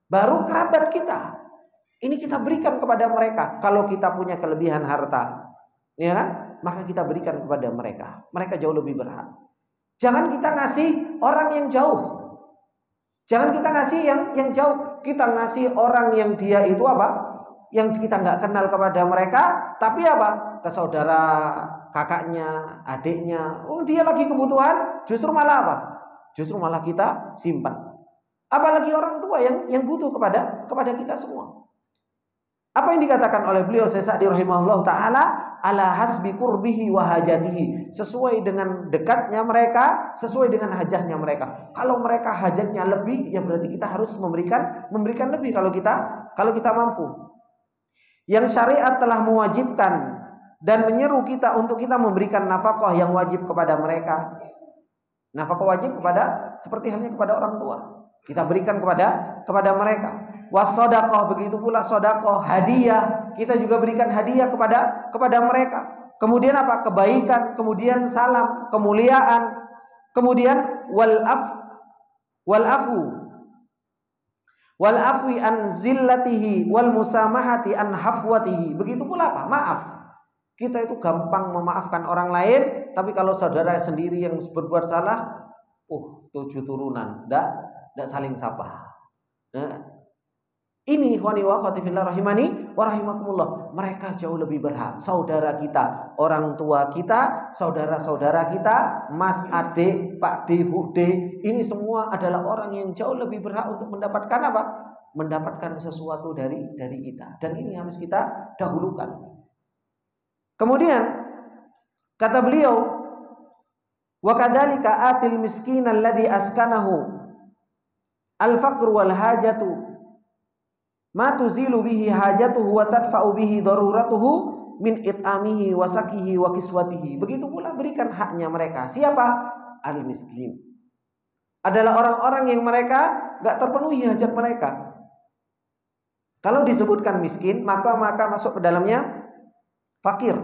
baru kerabat kita. Ini kita berikan kepada mereka. Kalau kita punya kelebihan harta, ya kan? Maka kita berikan kepada mereka. Mereka jauh lebih berhak. Jangan kita ngasih orang yang jauh. Jangan kita ngasih yang jauh. Kita ngasih orang yang dia itu apa? Yang kita nggak kenal kepada mereka, tapi apa? Ke saudara, kakaknya, adiknya. Oh, dia lagi kebutuhan, justru malah apa? Justru malah kita simpan. Apalagi orang tua yang butuh kepada kita semua. Apa yang dikatakan oleh beliau Syekh Sa'di rahimahullah taala, ala hasbi qurbihi wa hajatihi, sesuai dengan dekatnya mereka, sesuai dengan hajatnya mereka. Kalau mereka hajatnya lebih, ya berarti kita harus memberikan lebih kalau kita mampu. Yang syariat telah mewajibkan dan menyeru kita untuk kita memberikan nafkah yang wajib kepada mereka. Nafkah wajib seperti halnya kepada orang tua. Kita berikan kepada mereka. Wasodaqah, begitu pula sodaqah, hadiah. Kita juga berikan hadiah kepada mereka. Kemudian apa? Kebaikan, kemudian salam, kemuliaan, kemudian wal afwi an zillatihi wal musamahati an hafwatihi. Begitu pula apa? Maaf. Kita itu gampang memaafkan orang lain, tapi kalau saudara sendiri yang berbuat salah, 7 turunan, tidak saling sapa. Ini ikhwani wa akhwati fillah rahimani wa rahimakumullah. Mereka jauh lebih berhak. Saudara kita, orang tua kita, saudara-saudara kita, mas, adik, pak D, bu D, ini semua adalah orang yang jauh lebih berhak untuk mendapatkan apa? Mendapatkan sesuatu dari kita. Dan ini harus kita dahulukan. Kemudian kata beliau, wa kadzalika atil miskin alladhi askanahu al-faqr wal hajatu ma tuzilu bihi hajatuhu wa tadfa'u bihi daruratuhu min it'amihi wa sakihi wa kiswatihi. Begitu pula berikan haknya mereka. Siapa? Al-miskin. Adalah orang-orang yang mereka enggak terpenuhi hajat mereka. Kalau disebutkan miskin, maka masuk ke dalamnya fakir.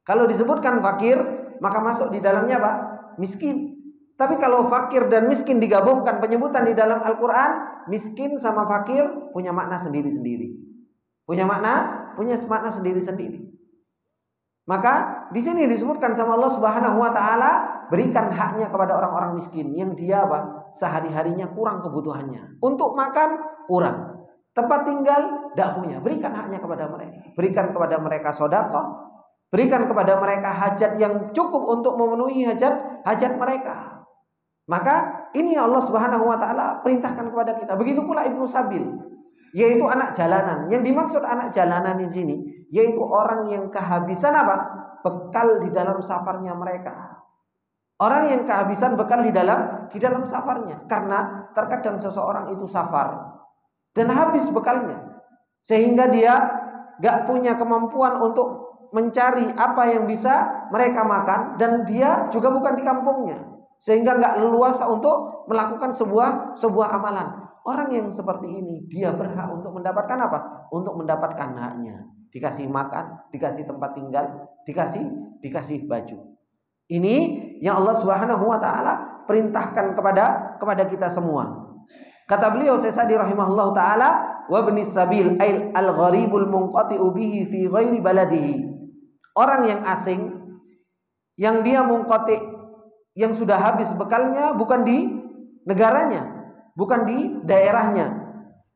Kalau disebutkan fakir, maka masuk di dalamnya apa? Miskin. Tapi kalau fakir dan miskin digabungkan penyebutan di dalam Al-Quran, miskin sama fakir punya makna sendiri-sendiri. Punya makna sendiri-sendiri. Maka di sini disebutkan sama Allah Subhanahu wa taala, berikan haknya kepada orang-orang miskin yang dia apa? Sehari-harinya kurang kebutuhannya. Untuk makan kurang. Tempat tinggal tidak punya. Berikan haknya kepada mereka. Berikan kepada mereka sedekah. Berikan kepada mereka hajat yang cukup untuk memenuhi hajat mereka. Maka ini Allah Subhanahu wa taala perintahkan kepada kita. Begitu pula Ibnu Sabil, yaitu anak jalanan. Yang dimaksud anak jalanan di sini yaitu orang yang kehabisan apa? Bekal di dalam safarnya mereka. Orang yang kehabisan bekal di dalam safarnya. Karena terkadang seseorang itu safar dan habis bekalnya, sehingga dia gak punya kemampuan untuk mencari apa yang bisa mereka makan, dan dia juga bukan di kampungnya, sehingga gak leluasa untuk melakukan sebuah amalan. Orang yang seperti ini dia berhak untuk mendapatkan apa? Untuk mendapatkan haknya. Dikasih makan, dikasih tempat tinggal, dikasih baju. Ini yang Allah Subhanahu wa taala perintahkan kepada kita semua. Kata beliau Syekh Sa'di rahimahullahu taala, wa ibnis sabil ay al-gharibul munqati'u bihi fi ghairi baladihi. Orang yang asing yang dia munqati', yang sudah habis bekalnya bukan di negaranya, bukan di daerahnya.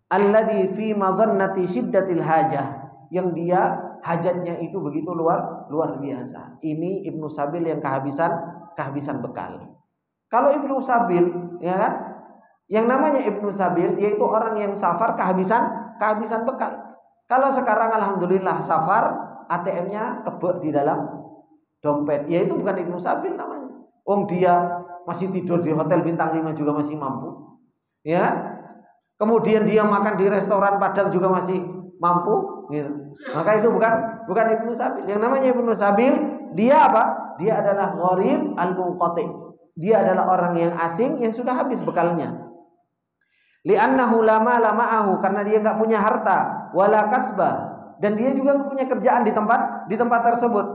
Alladzi fi madhannati syiddatil hajah, yang dia hajatnya itu begitu luar biasa. Ini Ibnu Sabil yang kehabisan bekal. Kalau Ibnu Sabil, ya kan? Yang namanya Ibnu Sabil yaitu orang yang safar kehabisan bekal. Kalau sekarang alhamdulillah safar, ATM-nya kebek di dalam dompet. Ya itu bukan Ibnu Sabil namanya. Dia masih tidur di hotel bintang 5 juga masih mampu. Ya. Kemudian dia makan di restoran Padang juga masih mampu, gitu. Maka itu bukan Ibnu Sabil. Yang namanya Ibnu Sabil, dia apa? Dia adalah gharib al-munqati. Dia adalah orang yang asing yang sudah habis bekalnya. Li'annahu lama lama'ahu, karena dia enggak punya harta, wala kasbah, dan dia juga enggak punya kerjaan di tempat tersebut.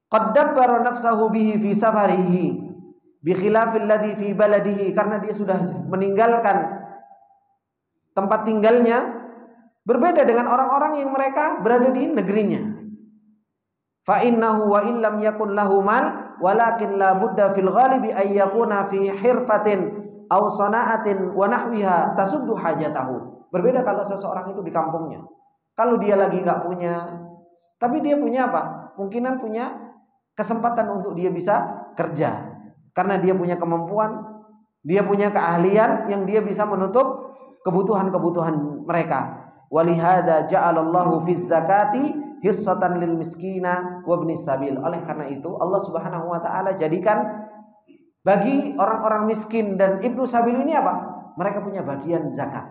Qad dabbara nafsahu bihi fi safarihi bi khilafil ladzi fi baladihi, karena dia sudah meninggalkan tempat tinggalnya, berbeda dengan orang-orang yang mereka berada di negerinya. Fa innahu wa illam yakun lahu mal walakin la budda fil ghalibi ay yakuna fi hirfatin aw sana'atin wa nahwiha tasuddu hajatahu. Berbeda kalau seseorang itu di kampungnya. Kalau dia lagi enggak punya, tapi dia punya apa? Mungkinan punya kesempatan untuk dia bisa kerja. Karena dia punya kemampuan, dia punya keahlian yang dia bisa menutup kebutuhan-kebutuhan mereka. Walihada ja'alallahu fiz zakati hissatan lil miskina wa ibnis sabil. Oleh karena itu Allah Subhanahu wa taala jadikan bagi orang-orang miskin dan ibnu sabil ini apa? Mereka punya bagian zakat.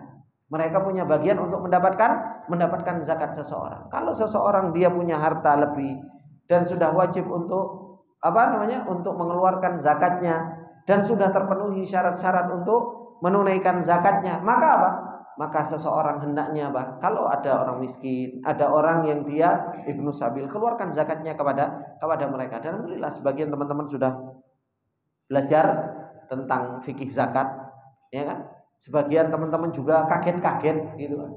Mereka punya bagian untuk mendapatkan zakat seseorang. Kalau seseorang dia punya harta lebih dan sudah wajib untuk untuk mengeluarkan zakatnya dan sudah terpenuhi syarat-syarat untuk menunaikan zakatnya, maka apa? Maka seseorang hendaknya apa? Kalau ada orang miskin, ada orang yang dia ibnu sabil, keluarkan zakatnya kepada mereka. Dan alhamdulillah sebagian teman-teman sudah belajar tentang fikih zakat, ya kan? Sebagian teman-teman juga kaget-kaget gitu kan.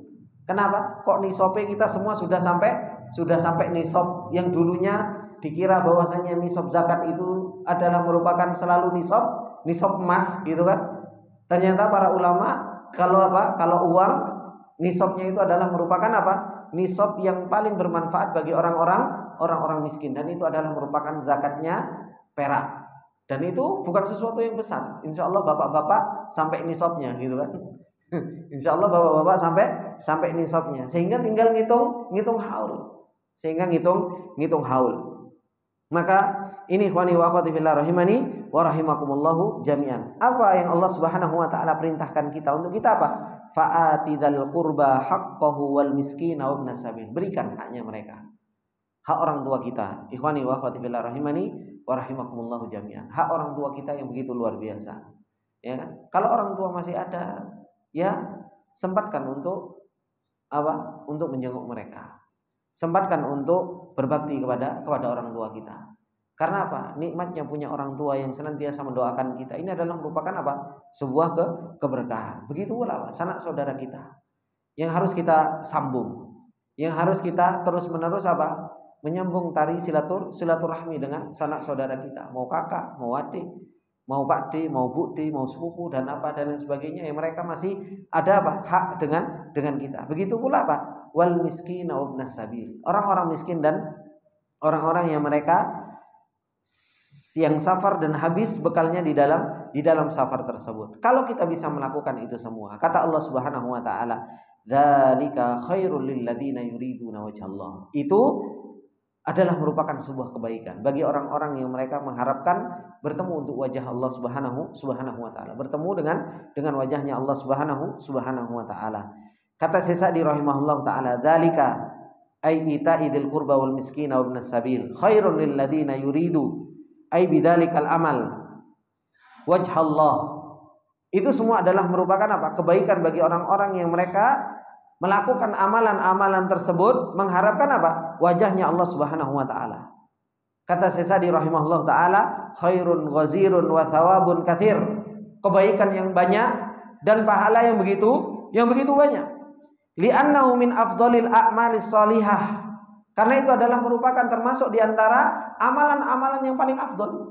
Kenapa? Kok nisabnya kita semua sudah sampai nisab yang dulunya dikira bahwasanya nisab zakat itu adalah merupakan selalu nisab emas gitu kan. Ternyata para ulama kalau uang nisabnya itu adalah merupakan apa? Nisab yang paling bermanfaat bagi orang-orang miskin, dan itu adalah merupakan zakatnya perak. Dan itu bukan sesuatu yang besar. Insya Allah bapak-bapak sampai nisabnya gitu kan. Insya Allah bapak-bapak sampai nisabnya. Sehingga tinggal ngitung haul. Maka ini ikhwani wa akhwati fillah rahimani wa rahimakumullahu jami'an. Apa yang Allah Subhanahu wa taala perintahkan kita untuk kita apa? Fa'atidzal qurba haqqahu wal miskina wa ibnas sabil. Berikan haknya mereka. Hak orang tua kita. Ikhwani wa akhwati fillah rahimani wa rahimakumullahu jami'an. Hak orang tua kita yang begitu luar biasa. Ya kan? Kalau orang tua masih ada, ya sempatkan untuk apa? Untuk menjenguk mereka. Sempatkan untuk berbakti kepada orang tua kita. Karena apa? Nikmatnya punya orang tua yang senantiasa mendoakan kita. Ini adalah merupakan apa? Sebuah keberkahan. Begitu pula sanak saudara kita yang harus kita sambung, yang harus kita terus-menerus apa? Menyambung tali silaturahmi dengan sanak saudara kita. Mau kakak, mau adik, mau pakde, mau bukde, mau sepupu dan apa dan lain sebagainya, yang mereka masih ada apa? Hak dengan kita. Begitu pula apa? Wal miskin wa ibnas sabil. Orang-orang miskin dan orang-orang yang mereka yang safar dan habis bekalnya di dalam safar tersebut. Kalau kita bisa melakukan itu semua, kata Allah Subhanahu wa taala, dzalika khairul lil ladzina yuriduna wajhallah. Itu adalah merupakan sebuah kebaikan bagi orang-orang yang mereka mengharapkan bertemu untuk wajah Allah Subhanahu wa taala, bertemu dengan wajahnya Allah Subhanahu wa taala. Kata Syekh Sa'di rahimahullah taala, dzalika ay ita'idil qurba wal miskina wa ibnas sabil khairun lil ladzina yuridu ay bidzalikal amal wajhallah. Itu semua adalah merupakan apa? Kebaikan bagi orang-orang yang mereka melakukan amalan-amalan tersebut mengharapkan apa? Wajahnya Allah Subhanahu wa taala. Kata Syekh Sa'di rahimahullah taala, khairun ghazirun wa thawabun katsir. Kebaikan yang banyak dan pahala yang begitu banyak. Li'annahu min afdhalil a'malis shalihah. Karena itu adalah merupakan termasuk di antara amalan-amalan yang paling afdal.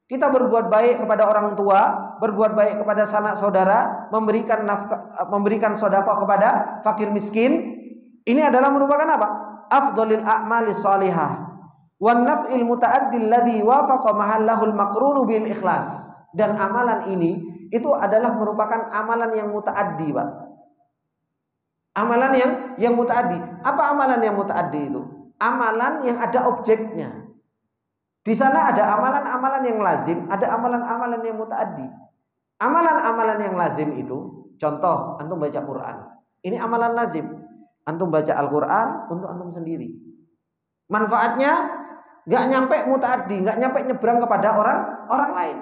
Kita berbuat baik kepada orang tua, berbuat baik kepada sanak saudara, memberikan sedekah kepada fakir miskin. Ini adalah merupakan apa? afdhalil a'mali shalihah wan naf'il muta'addi alladhi wafaqa mahallahul makrunu bil ikhlas. Dan amalan ini itu adalah merupakan amalan yang mutaaddi, Pak. Amalan yang mutaaddi. Apa amalan yang mutaaddi itu? Amalan yang ada objeknya. Di sana ada amalan-amalan yang lazim, ada amalan-amalan yang mutaaddi. Amalan-amalan yang lazim itu, contoh, antum baca Quran. Ini amalan lazim. Antum baca Al-Quran untuk antum sendiri. Manfaatnya nggak nyampe mutaaddi, nggak nyampe nyebrang kepada orang lain.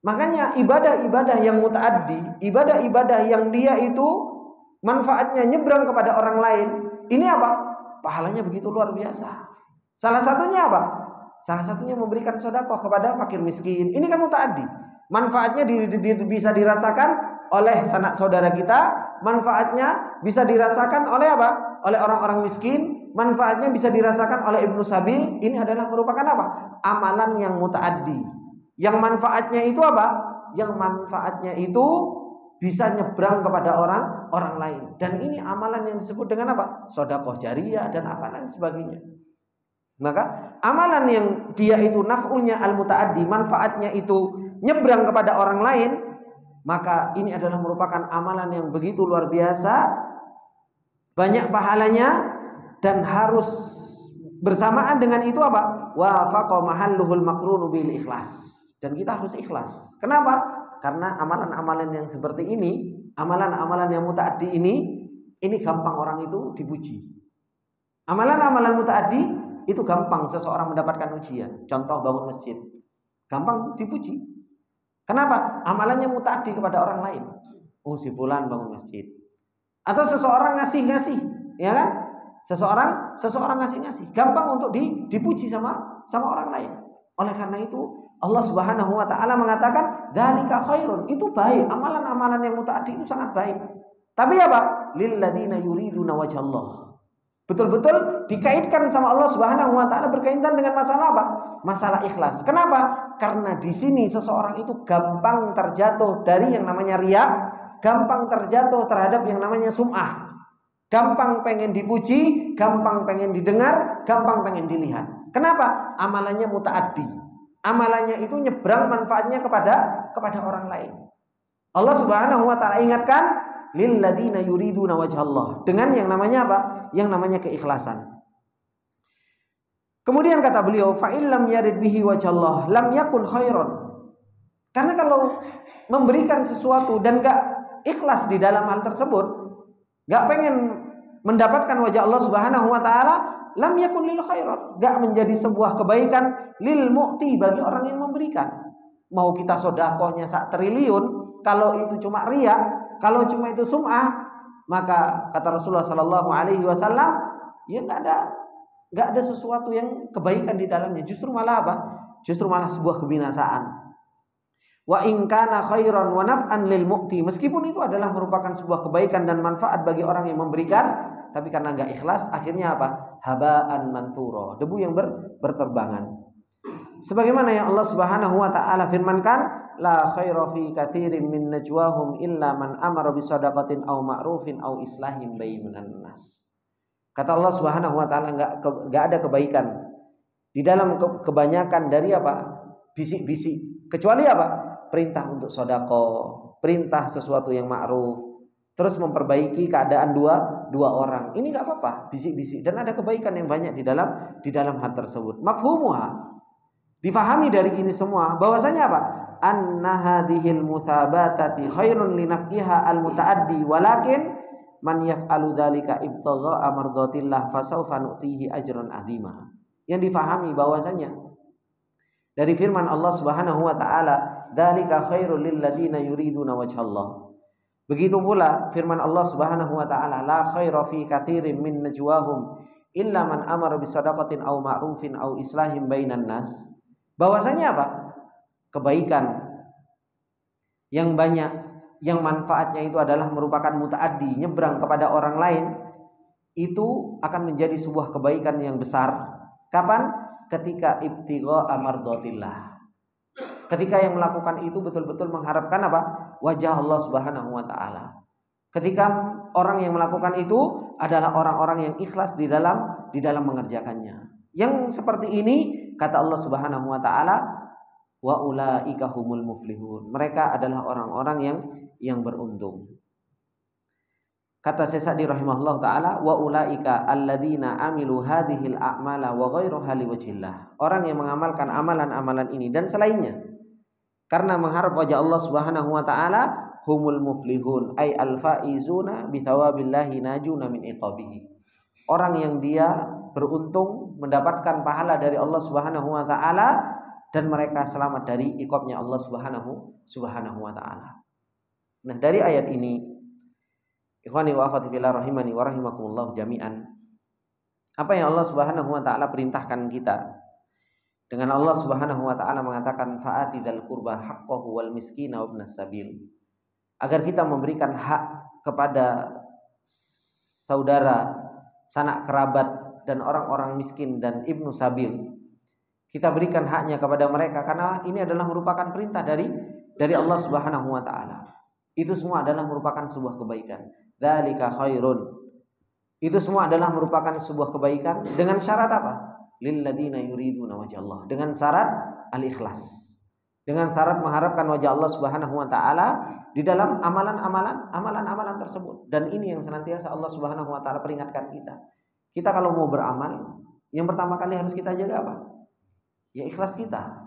Makanya ibadah-ibadah yang mutaaddi, ibadah-ibadah yang dia itu manfaatnya nyebrang kepada orang lain, ini apa? Pahalanya begitu luar biasa. Salah satunya apa? Salah satunya memberikan sedekah kepada fakir miskin. Ini kan mutaaddi. Manfaatnya bisa dirasakan oleh sanak saudara kita. Manfaatnya bisa dirasakan oleh apa? Oleh orang-orang miskin. Manfaatnya bisa dirasakan oleh ibnu sabil. Ini adalah merupakan apa? Amalan yang mutaaddi. Yang manfaatnya itu apa? Yang manfaatnya itu bisa nyebrang kepada orang lain. Dan ini amalan yang disebut dengan apa? Sedekah jariyah dan apa lain sebagainya. Maka amalan yang dia itu naf'ulnya al-mutaaddi, manfaatnya itu nyebrang kepada orang lain, maka ini adalah merupakan amalan yang begitu luar biasa, banyak pahalanya, dan harus bersamaan dengan itu apa? Wafaqa mahalluhul makrunu bil ikhlas. Dan kita harus ikhlas. Kenapa? Karena amalan-amalan yang seperti ini, amalan-amalan yang mutaaddi ini gampang orang itu dipuji. Amalan-amalan mutaaddi itu gampang seseorang mendapatkan ujian. Contoh bangun masjid, gampang dipuji. Kenapa? Amalannya mutaaddi kepada orang lain. Oh, si fulan bangun masjid. Atau seseorang ngasih-ngasih, ya kan? Seseorang ngasih-ngasih, gampang untuk dipuji sama orang lain. Oleh karena itu Allah Subhanahu wa taala mengatakan dzalika khairun, itu baik. Amalan-amalan yang mutaaddi itu sangat baik. Tapi apa? Lil ladzina yuriduna wajhallah. Betul-betul dikaitkan sama Allah Subhanahu wa taala, berkaitan dengan masalah apa? Masalah ikhlas. Kenapa? Karena di sini seseorang itu gampang terjatuh dari yang namanya riya, gampang terjatuh terhadap yang namanya sum'ah. Gampang pengen dipuji, gampang pengen didengar, gampang pengen dilihat. Kenapa? Amalannya mutaaddi. Amalannya itu nyebrang manfaatnya kepada orang lain. Allah Subhanahu wa taala ingatkan lil ladzina yuriduna wajhallah, dengan yang namanya apa? Yang namanya keikhlasan. Kemudian kata beliau, fa illam yarid bihi wajhallah lam yakun khairan. Karena kalau memberikan sesuatu dan enggak ikhlas di dalam hal tersebut, enggak pengen mendapatkan wajah Allah Subhanahu wa taala, lam yakun lil khairan, enggak menjadi sebuah kebaikan lil mu'ti, bagi orang yang memberikan. Mau kita sedekahnya 1 triliun, kalau itu cuma riya, kalau cuma itu sum'ah, maka kata Rasulullah sallallahu alaihi wasallam, ya enggak ada sesuatu yang kebaikan di dalamnya, justru malah apa? Justru malah sebuah kebinasaan. Wa in kana khairan wa naf'an lil mu'ti, meskipun itu adalah merupakan sebuah kebaikan dan manfaat bagi orang yang memberikan, tapi karena enggak ikhlas, akhirnya apa? Haba'an manthura, debu yang berterbangan. Sebagaimana yang Allah Subhanahu wa taala firmankan, la khaira fi katsirin min najwahum illa man amara bi shadaqatin aw ma'rufin aw islahin bainan nas. Kata Allah Subhanahu wa taala, enggak ada kebaikan di dalam kebanyakan dari apa? Bisik-bisik, kecuali apa? Perintah untuk sedekah, perintah sesuatu yang ma'ruf, terus memperbaiki keadaan dua orang. Ini enggak apa-apa, bisik-bisik, dan ada kebaikan yang banyak di dalam hal tersebut. Mafhumuha, difahami dari ini semua bahwasanya apa? Anna hadhil mutsabatati khairun li naf'iha al mutaaddi, walakin man yaf'alu dzalika ibtigha'a mardatillah fasawfa nu'tihi ajran 'azima. Yang difahami bahwasanya dari firman Allah Subhanahu wa taala, dzalika khairul lil ladzina yuriduna wajhallah. Begitu pula firman Allah Subhanahu wa taala, la khaira fi katsirin min najwahum illa man amara bi shadaqatin aw ma'rufin aw islahin bainan nas. Bahwasanya apa? Kebaikan yang banyak, yang manfaatnya itu adalah merupakan mutaaddi, nyebrang kepada orang lain, itu akan menjadi sebuah kebaikan yang besar. Kapan? Ketika ibtigha mardatillah. Ketika yang melakukan itu betul-betul mengharapkan apa? Wajah Allah Subhanahu wa taala. Ketika orang yang melakukan itu adalah orang-orang yang ikhlas di di dalam mengerjakannya. Yang seperti ini kata Allah Subhanahu wa taala, wa ulaika humul muflihun. Mereka adalah orang-orang yang beruntung. Kata Syekh Sa'di rahimahullah taala, wa ulaika alladzina amilu hadhil a'mala wa ghairuha liwajhillah. Orang yang mengamalkan amalan-amalan ini dan selainnya karena mengharap wajah Allah Subhanahu wa taala, humul muflihun ay al-faizuna bi thawabillahi najuna min iqabihi. Orang yang dia beruntung mendapatkan pahala dari Allah Subhanahu wa taala dan mereka selamat dari iqabnya Allah Subhanahu wa taala. Nah, dari ayat ini ikhwani wa akhwati fillah rahimani wa rahimakumullah jami'an, apa yang Allah Subhanahu wa taala perintahkan kita dengan Allah Subhanahu wa taala mengatakan fa'ati dzal qurba haqqahu wal miskina wa ibnas sabil, agar kita memberikan hak kepada saudara, sanak kerabat dan orang-orang miskin dan ibnu sabil. Kita berikan haknya kepada mereka karena ini adalah merupakan perintah dari Allah Subhanahu wa taala. Itu semua adalah merupakan sebuah kebaikan. Dzalika khairun. Itu semua adalah merupakan sebuah kebaikan dengan syarat apa? Lil ladzina yuriduna wajha Allah. Dengan syarat al-ikhlas. Dengan syarat mengharapkan wajah Allah Subhanahu wa taala di dalam amalan-amalan tersebut. Dan ini yang senantiasa Allah Subhanahu wa taala peringatkan kita. Kita kalau mau beramal, yang pertama kali harus kita jaga apa? Ya ikhlas kita.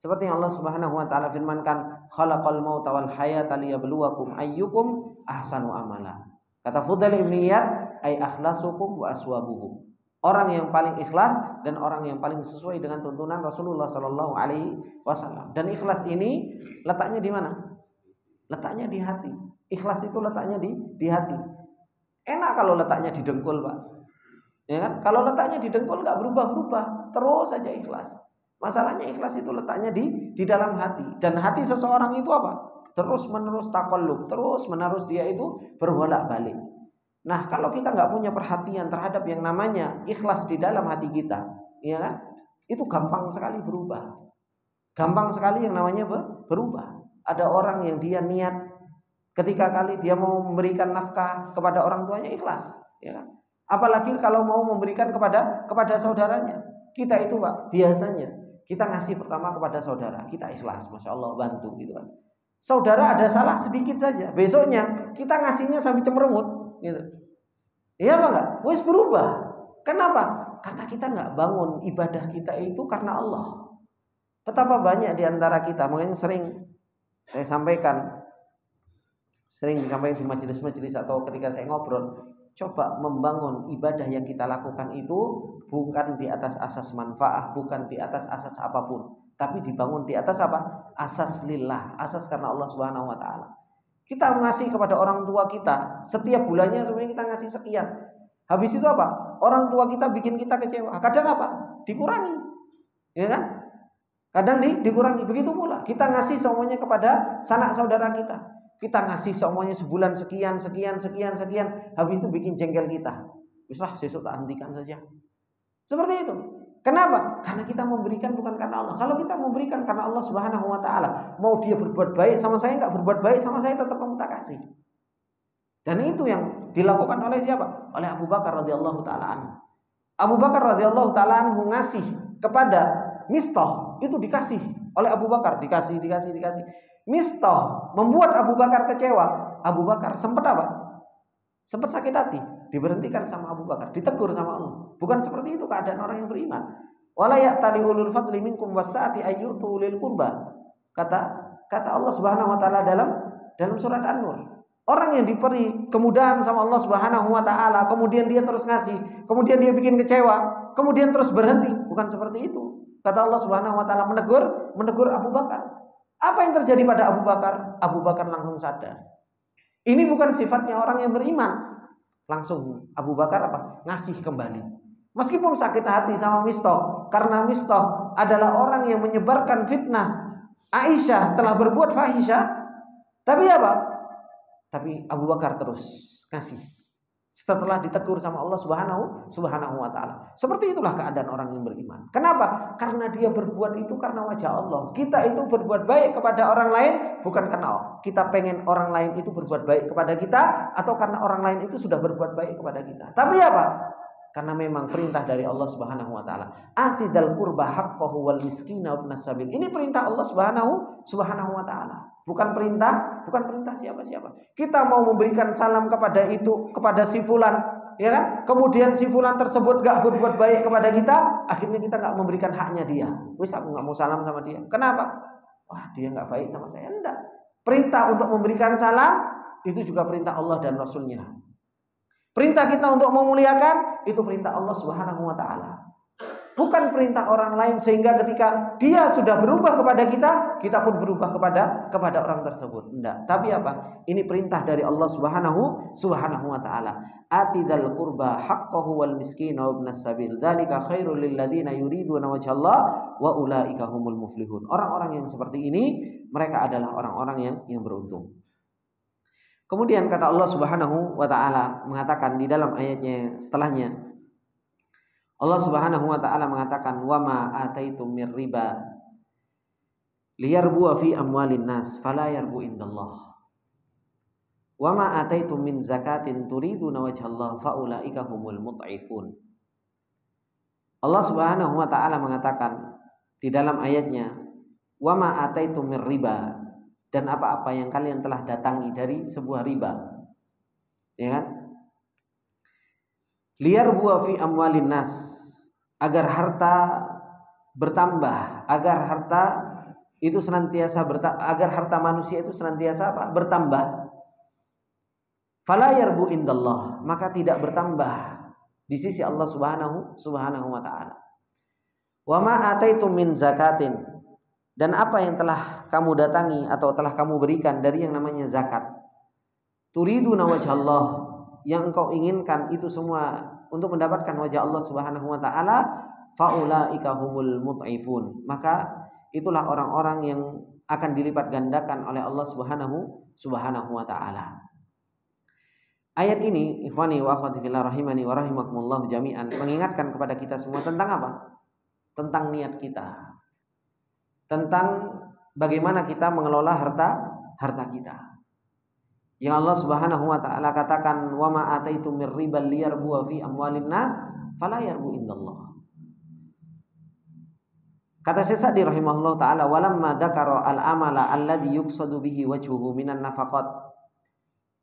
Seperti yang Allah Subhanahu wa taala firmankan, khalaqal mauta wal hayata liyabluwakum ayyukum ahsanu amala. Kata Fudail ibn Iyad, ay akhlasukum wa aswabuhum. Orang yang paling ikhlas dan orang yang paling sesuai dengan tuntunan Rasulullah sallallahu alaihi wasallam. Dan ikhlas ini letaknya di mana? Letaknya di hati. Ikhlas itu letaknya di hati. Enak kalau letaknya di dengkul, Pak. Ya kan? Kalau letaknya di dengkul enggak berubah-berubah, terus saja ikhlas. Masalahnya ikhlas itu letaknya di dalam hati. Dan hati seseorang itu apa? Terus-menerus taqallub, terus-menerus dia itu berbolak-balik. Nah, kalau kita nggak punya perhatian terhadap yang namanya ikhlas di dalam hati kita, ya kan? Itu gampang sekali berubah. Gampang sekali yang namanya berubah. Ada orang yang dia niat ketika kali dia mau memberikan nafkah kepada orang tuanya ikhlas, ya kan? Apalagi kalau mau memberikan kepada saudaranya. Kita itu, Pak, biasanya kita ngasih pertama kepada saudara, kita ikhlas, masya Allah bantu gitu kan. Saudara ada salah sedikit saja, besoknya kita ngasihnya sampai cemerut, gitu. Iya apa enggak? Wes berubah. Kenapa? Karena kita nggak bangun ibadah kita itu karena Allah. Betapa banyak di antara kita, makanya sering saya sampaikan, sering disampaikan di majelis-majelis atau ketika saya ngobrol, coba membangun ibadah yang kita lakukan itu bukan di atas asas manfaat, bukan di atas asas apapun, tapi dibangun di atas apa? Asas lillah, asas karena Allah Subhanahu wa taala. Kita ngasih kepada orang tua kita, setiap bulannya sebenarnya kita ngasih sekian. Habis itu apa? Orang tua kita bikin kita kecewa. Kadang apa? Dikurangi. Ya kan? Kadang dikurangi. Begitu pula kita ngasih semuanya kepada sanak saudara kita. Kita ngasih semuanya sebulan sekian. Habis itu bikin jengkel kita. Bislah sesuk tak hentikan saja. Seperti itu. Kenapa? Karena kita memberikan bukan karena Allah. Kalau kita memberikan karena Allah Subhanahu wa taala, mau dia berbuat baik sama saya, enggak berbuat baik sama saya, tetap kamu tak kasih. Dan itu yang dilakukan oleh siapa? Oleh Abu Bakar radhiyallahu taala anhu. Abu Bakar radhiyallahu taala anhu ngasih kepada Mistah, itu dikasih oleh Abu Bakar, dikasih. Mistah membuat Abu Bakar kecewa. Abu Bakar sempat apa? Sempat sakit hati, diberhentikan sama Abu Bakar, ditegur sama Allah. Bukan seperti itu keadaan orang yang beriman. Wala ya'tali ulul fadli minkum wasa'ati ayyutu ulil qurba. Kata Allah Subhanahu wa taala dalam surat An-Nur. Orang yang diberi kemudahan sama Allah Subhanahu wa taala, kemudian dia terus ngasih, kemudian dia bikin kecewa, kemudian terus berhenti, bukan seperti itu. Kata Allah Subhanahu wa taala menegur Abu Bakar. Apa yang terjadi pada Abu Bakar? Abu Bakar langsung sadar. Ini bukan sifatnya orang yang beriman. Langsung Abu Bakar apa? Ngasih kembali. Meskipun sakit hati sama Mistah, karena Mistah adalah orang yang menyebarkan fitnah Aisyah telah berbuat fahisyah, tapi apa? Tapi Abu Bakar terus ngasih. Setelah ditegur sama Allah Subhanahu wa taala. Seperti itulah keadaan orang yang beriman. Kenapa? Karena dia berbuat itu karena wajah Allah. Kita itu berbuat baik kepada orang lain bukan karena kita pengen orang lain itu berbuat baik kepada kita, atau karena orang lain itu sudah berbuat baik kepada kita. Tapi apa? karena memang perintah dari Allah Subhanahu wa taala. Atidal qurba haqqahu wal miskina wabnas sabil. Ini perintah Allah Subhanahu wa taala. Bukan perintah siapa-siapa. Kita mau memberikan salam kepada si fulan, ya kan? Kemudian si fulan tersebut enggak berbuat baik kepada kita, akhirnya kita enggak memberikan haknya dia. Wis aku enggak mau salam sama dia. Kenapa? Wah, dia enggak baik sama saya. Enggak. Perintah untuk memberikan salam itu juga perintah Allah dan Rasulnya. Perintah kita untuk memuliakan itu perintah Allah Subhanahu wa taala. Bukan perintah orang lain, sehingga ketika dia sudah berubah kepada kita pun berubah kepada orang tersebut. Enggak. Tapi apa? Ini perintah dari Allah Subhanahu wa taala. Atidal qurba haqqahu wal miskina wabnas sabil. Dzalika khairul lil ladzina yuriduna wajhallah wa ulaika humul muflihun. Orang-orang yang seperti ini mereka adalah orang-orang yang beruntung. Kemudian kata Allah Subhanahu wa taala mengatakan di dalam ayatnya setelahnya, Allah Subhanahu wa taala mengatakan, "Wa ma ataitum mir riba liyarbu fi amwalin nas fala yarbu indallah. Wa ma ataitum min zakatin turiduna wajhallah faulaika humul mut'ifun." Allah Subhanahu wa taala mengatakan di dalam ayatnya, "Wa ma ataitum mir riba," dan apa-apa yang kalian telah datangi dari sebuah riba, ya kan? Liyarbu fi amwalin nas, agar harta bertambah, agar harta itu senantiasa agar harta manusia itu senantiasa apa? Bertambah. Fala yarbu indallah, maka tidak bertambah di sisi Allah Subhanahu wa taala. Wa ma ataitum min zakatin, dan apa yang telah kamu datangi atau telah kamu berikan dari yang namanya zakat. Turiduna wajhallah, yang engkau inginkan itu semua untuk mendapatkan wajah Allah Subhanahu wa taala, faulaika humul mut'ifun, maka itulah orang-orang yang akan dilipat gandakan oleh Allah Subhanahu wa taala. Ayat ini, ikhwani wa akhwati fillah rahimani wa rahimakumullah jami'an, mengingatkan kepada kita semua tentang apa? Tentang niat kita. Tentang bagaimana kita mengelola harta kita. Yang Allah Subhanahu wa taala katakan, "Wa ma ataitum mir ribal liyarbu fi amwalin nas fala yarbu indallah." Kata Syekh Sa'di rahimahullah taala, "Walamma dzakara al-amala alladhi yuqsadu bihi wajhuhu minan nafaqat,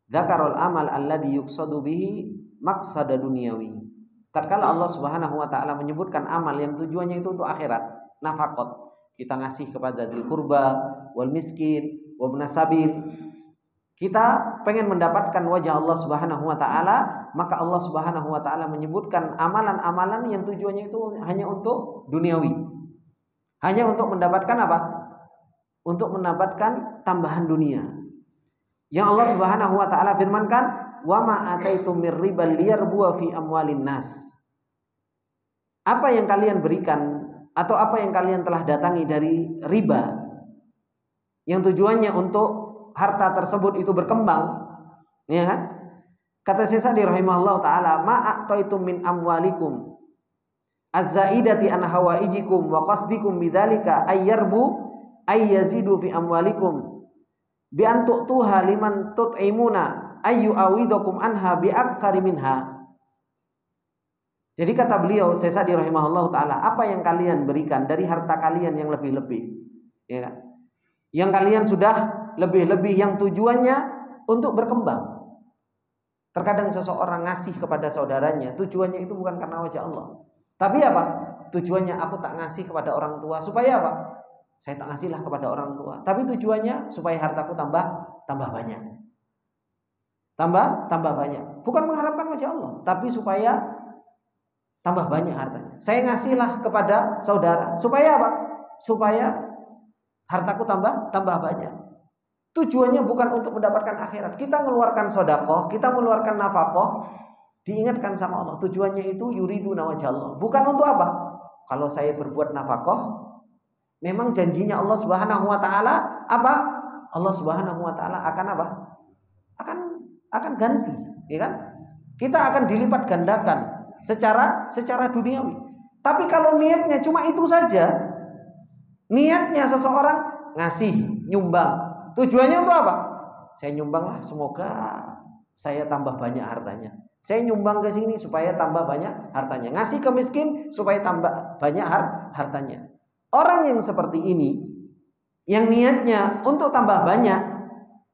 dzakara al-amal alladhi yuqsadu bihi maqsada dunyawi." Tatkala Allah Subhanahu wa taala menyebutkan amal yang tujuannya itu untuk akhirat, nafaqat, kita ngasih kepada dzil qurba wal miskin wabnas sabil, kita pengen mendapatkan wajah Allah Subhanahu wa taala, maka Allah Subhanahu wa taala menyebutkan amalan-amalan yang tujuannya itu hanya untuk duniawi. Hanya untuk mendapatkan apa? Untuk mendapatkan tambahan dunia. Yang Allah Subhanahu wa taala firmankan, "Wa ma ataitum mir ribal liyarbu fi amwalin nas." Apa yang kalian berikan atau apa yang kalian telah datangi dari riba yang tujuannya untuk harta tersebut itu berkembang, ya kan? Kata Syekh Sa'di rahimahullah taala, "Ma'ataitum min amwalikum az-zaidati an hawaijikum wa qasdikum bidzalika ayyarbu ayyazidu fi amwalikum bi an tu'tuha liman tut'imuna ayyu awidakum anha bi aktsari minha." Jadi kata beliau Syekh Sa'di rahimahullah taala, apa yang kalian berikan dari harta kalian yang lebih-lebih, ya kan? Yang kalian sudah lebih-lebih, yang tujuannya untuk berkembang. Terkadang seseorang ngasih kepada saudaranya, tujuannya itu bukan karena wajah Allah. Tapi apa? Tujuannya aku tak ngasih kepada orang tua supaya apa? Saya tak ngasihlah kepada orang tua. Tapi tujuannya supaya hartaku tambah banyak. Tambah banyak. Bukan mengharapkan wajah Allah, tapi supaya tambah banyak hartanya. Saya ngasihlah kepada saudara supaya apa? Supaya hartaku tambah banyak. Tujuannya bukan untuk mendapatkan akhirat. Kita mengeluarkan sedekah, kita mengeluarkan nafkah, diingatkan sama Allah. Tujuannya itu yuriduna wajh Allah. Bukan untuk apa? Kalau saya berbuat nafkah, memang janjinya Allah Subhanahu wa taala apa? Allah Subhanahu wa taala akan apa? Akan ganti, ya kan? Kita akan dilipat gandakan secara duniawi. Tapi kalau niatnya cuma itu saja, niatnya seseorang ngasih, nyumbang, tujuannya untuk apa? Saya nyumbanglah semoga saya tambah banyak hartanya. Saya nyumbang ke sini supaya tambah banyak hartanya. Ngasih ke miskin supaya tambah banyak hartanya. Orang yang seperti ini, yang niatnya untuk tambah banyak,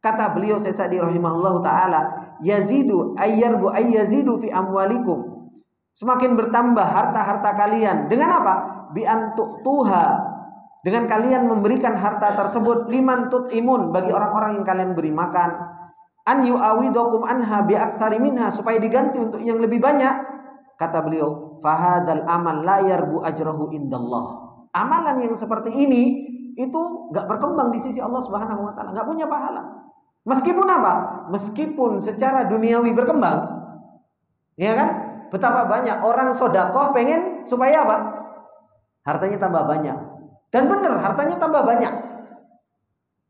kata beliau Syekh Sa'di rahimahullahu taala, yazidu ayyarbu ayyazidu fi amwalikum. Semakin bertambah harta-harta kalian. Dengan apa? Bi antu'tuha. Dengan kalian memberikan harta tersebut liman tut'imun, bagi orang-orang yang kalian beri makan. An yu'awidakum anha bi aktsari minha, supaya diganti untuk yang lebih banyak. Kata beliau, fahadal amal la yarbu ajrahu indallah. Amalan yang seperti ini itu enggak berkembang di sisi Allah Subhanahu wa taala, enggak punya pahala. Meskipun apa? Meskipun secara duniawi berkembang. Ya kan? Betapa banyak orang sedekah pengen supaya apa? Hartanya tambah banyak. Dan benar, hartanya tambah banyak.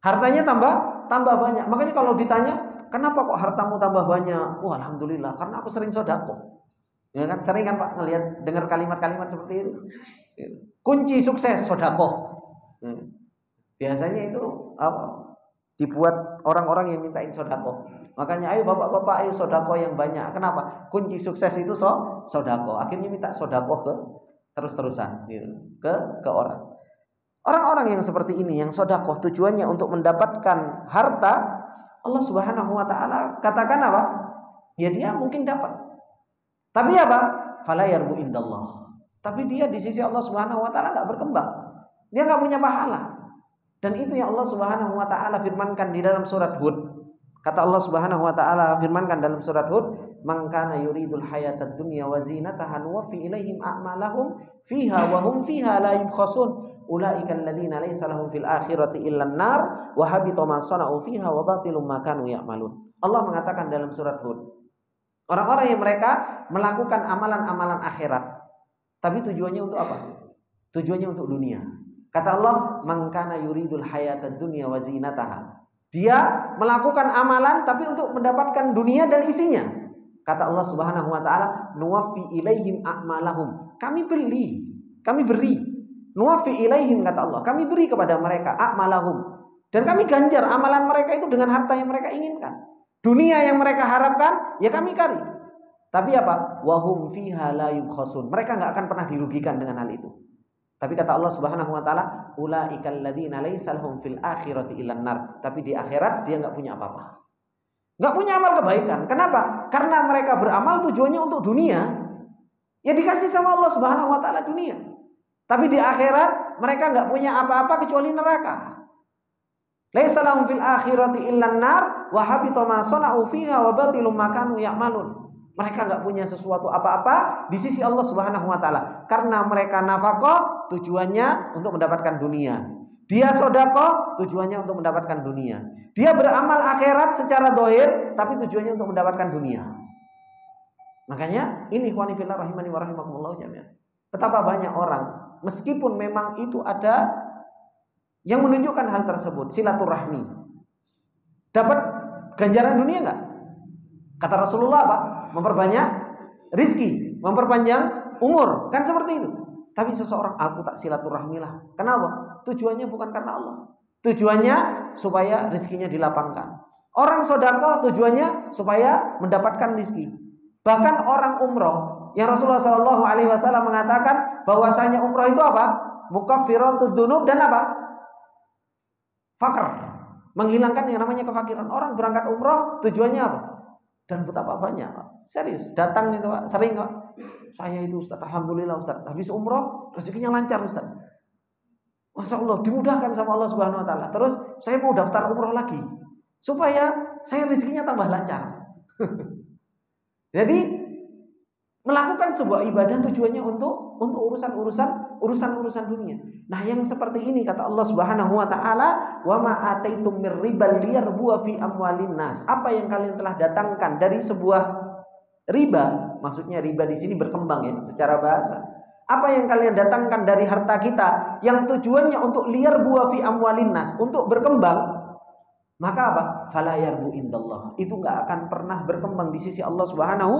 Hartanya tambah banyak. Makanya kalau ditanya, kenapa kok hartamu tambah banyak? Wah, alhamdulillah, karena aku sering sedekah. Ya kan? Sering kan Pak ngelihat, dengar kalimat-kalimat seperti itu. Kunci sukses sedekah. Biasanya itu apa? Dibuat orang-orang yang mintain sedekah. Makanya ayo bapak-bapak, ayo sedekah yang banyak. Kenapa? Kunci sukses itu sedekah. Akhirnya minta sedekah ke terus-terusan gitu, ke orang. Orang-orang yang seperti ini, yang sedekah tujuannya untuk mendapatkan harta, Allah Subhanahu wa taala katakan apa? Ya dia mungkin dapat. Tapi apa? Fala yarbu indallah. Tapi dia di sisi Allah Subhanahu wa taala enggak berkembang. Dia enggak punya pahala. Dan itu yang Allah Subhanahu wa taala firmankan di dalam surat Hud. Kata Allah Subhanahu wa taala firmankan dalam surat Hud, "Man kana yuridul hayatad dunya wa zinataha nuwaffi ilaihim a'malahum fiha wa hum fiha la yubkhasun. Ulaikal ladzina laysa lahum fil akhirati illa an-nar wa habita ma sana'u fiha wa batilum ma kanu ya'malun." Allah mengatakan dalam surat Hud, orang-orang yang mereka melakukan amalan-amalan akhirat, tapi tujuannya untuk apa? Tujuannya untuk dunia. Kata Allah, "Man kana yuridul hayatad dunya wa zinataha." Dia melakukan amalan tapi untuk mendapatkan dunia dan isinya. Kata Allah Subhanahu wa taala, "Nuwaffi ilaihim a'malahum." Kami beri. Nuwaffi ilaihim, kata Allah, kami beri kepada mereka a'malahum. Dan kami ganjar amalan mereka itu dengan harta yang mereka inginkan. Dunia yang mereka harapkan, ya kami kari. Tapi apa? Wahum fiha la yubkhasun. Mereka enggak akan pernah dirugikan dengan hal itu. Tapi kata Allah Subhanahu wa taala, ulaikal ladzina laisa lahum fil akhirati illan nar. Tapi di akhirat dia enggak punya apa-apa. Enggak punya amal kebaikan. Kenapa? Karena mereka beramal tujuannya untuk dunia. Ya dikasih sama Allah Subhanahu wa taala dunia. Tapi di akhirat mereka enggak punya apa-apa kecuali neraka. Laisa lahum fil akhirati illan nar wa habita ma sana'u fiha wa batilum ma kanu ya'malun. Mereka enggak punya sesuatu apa-apa di sisi Allah Subhanahu wa taala karena mereka nafkah tujuannya untuk mendapatkan dunia. Dia sedekah tujuannya untuk mendapatkan dunia. Dia beramal akhirat secara zahir tapi tujuannya untuk mendapatkan dunia. Makanya ini ikhwani fillah rahimani wa rahimakumullah jami'an. Betapa banyak orang meskipun memang itu ada yang menunjukkan hal tersebut, silaturahmi. Dapat ganjaran dunia enggak? Kata Rasulullah apa? Memperbanyak rizki, memperpanjang umur, kan seperti itu. Tapi seseorang, aku tak silaturahmi lah. Kenapa? Tujuannya bukan karena Allah. Tujuannya supaya rizkinya dilapangkan. Orang sedekah tujuannya supaya mendapatkan rizki. Bahkan orang umroh, yang Rasulullah SAW mengatakan bahwasanya umroh itu apa? Mukaffiratud dzunub dan apa? Fakr. Menghilangkan yang namanya kefakiran. Orang berangkat umroh tujuannya apa? Dan betapa banyak, serius, datang itu Pak, sering Pak. Saya itu Ustaz, alhamdulillah Ustaz, habis umroh rezekinya lancar Ustaz. Masya Allah, dimudahkan sama Allah Subhanahu wa taala. Terus saya mau daftar umroh lagi supaya saya rezekinya tambah lancar. Jadi melakukan sebuah ibadah tujuannya untuk urusan dunia. Nah, yang seperti ini kata Allah Subhanahu wa taala, "Wa ma ataitum mir ribal liyarbu fi amwalin nas." Apa yang kalian telah datangkan dari sebuah riba, maksudnya riba di sini berkembang ya secara bahasa. Apa yang kalian datangkan dari harta kita yang tujuannya untuk liyarbu fi amwalin nas, untuk berkembang, maka apa? Fala yarbu indallah. Itu enggak akan pernah berkembang di sisi Allah Subhanahu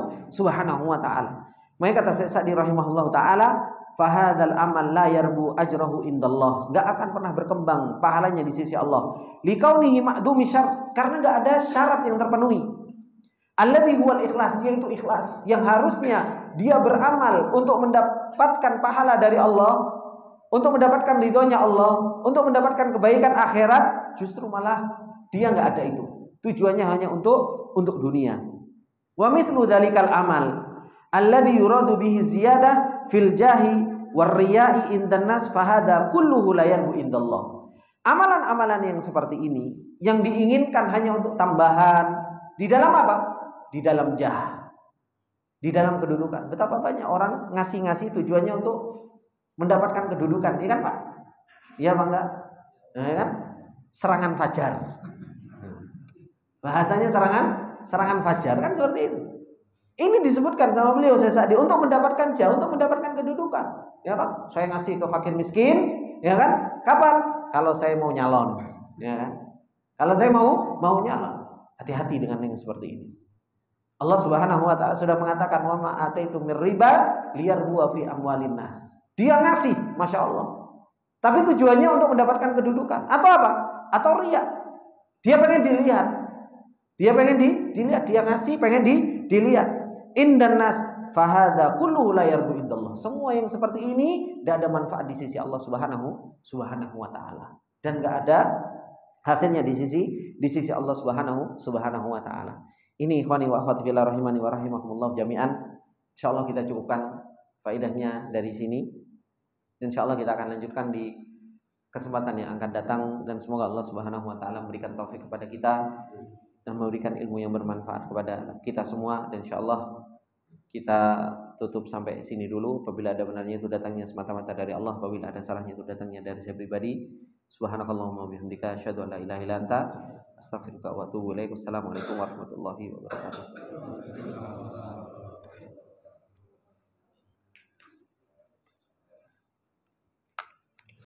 wa taala. Makanya kata Syekh Sa'di rahimahullahu taala, fahadzal amal la yarbu ajrahu indallah. Enggak akan pernah berkembang pahalanya di sisi Allah. Likaunihi ma'dumi syarat, karena enggak ada syarat yang terpenuhi. Alladzi huwal ikhlas, yaitu ikhlas, yang harusnya dia beramal untuk mendapatkan pahala dari Allah, untuk mendapatkan ridhonya Allah, untuk mendapatkan kebaikan akhirat, justru malah dia nggak ada itu. Tujuannya hanya untuk dunia. Wa mithlu dzalikal amal alladzi yuradu bihi ziyadah fil jahi war riya'i indan nas fahada kulluhu la yarbu indallah. Amalan-amalan yang seperti ini yang diinginkan hanya untuk tambahan di dalam apa? Di dalam jah, di dalam kedudukan. Betapa banyak orang ngasih-ngasih tujuannya untuk mendapatkan kedudukan, iya kan Pak? Iya Pak enggak? Nah, ya kan? Serangan fajar. Bahasanya serangan fajar kan seperti itu. Ini disebutkan sama beliau Sa'di untuk mendapatkan jah, untuk mendapatkan kedudukan. Ya kan? Saya ngasih ke fakir miskin, ya kan? Kapan? Kalau saya mau nyalon, ya kan? Kalau saya mau nyalon. Hati-hati dengan yang seperti ini. Allah Subhanahu wa taala sudah mengatakan wa ma ataitum mir riba liyarbu fi amwalin nas. Dia ngasih, Masya Allah. Tapi tujuannya untuk mendapatkan kedudukan. Atau apa? Atau riya. Dia pengen dilihat. Dia pengen dilihat. Dia ngasih pengen dilihat. Indan nas fahadha kulluhu la yarbu indallah. Semua yang seperti ini tidak ada manfaat di sisi Allah Subhanahu wa taala. Dan enggak ada hasilnya di sisi Allah Subhanahu wa taala. Ini ikhwani wa akhwati fillah rahimani wa rahimakumullah jami'an. Insyaallah kita cukupkan faedahnya dari sini. Insyaallah kita akan lanjutkan di kesempatan yang akan datang dan semoga Allah Subhanahu wa taala memberikan taufik kepada kita dan memberikan ilmu yang bermanfaat kepada kita semua dan insyaallah kita tutup sampai sini dulu. Apabila ada benarnya itu datangnya semata-mata dari Allah, apabila ada salahnya itu datangnya dari saya pribadi. Subhanakallahumma wabihamdika asyhadu an la ilaha illa anta astaghfiruka wa atubu ilaik. Wassalamualaikum warahmatullahi wabarakatuh.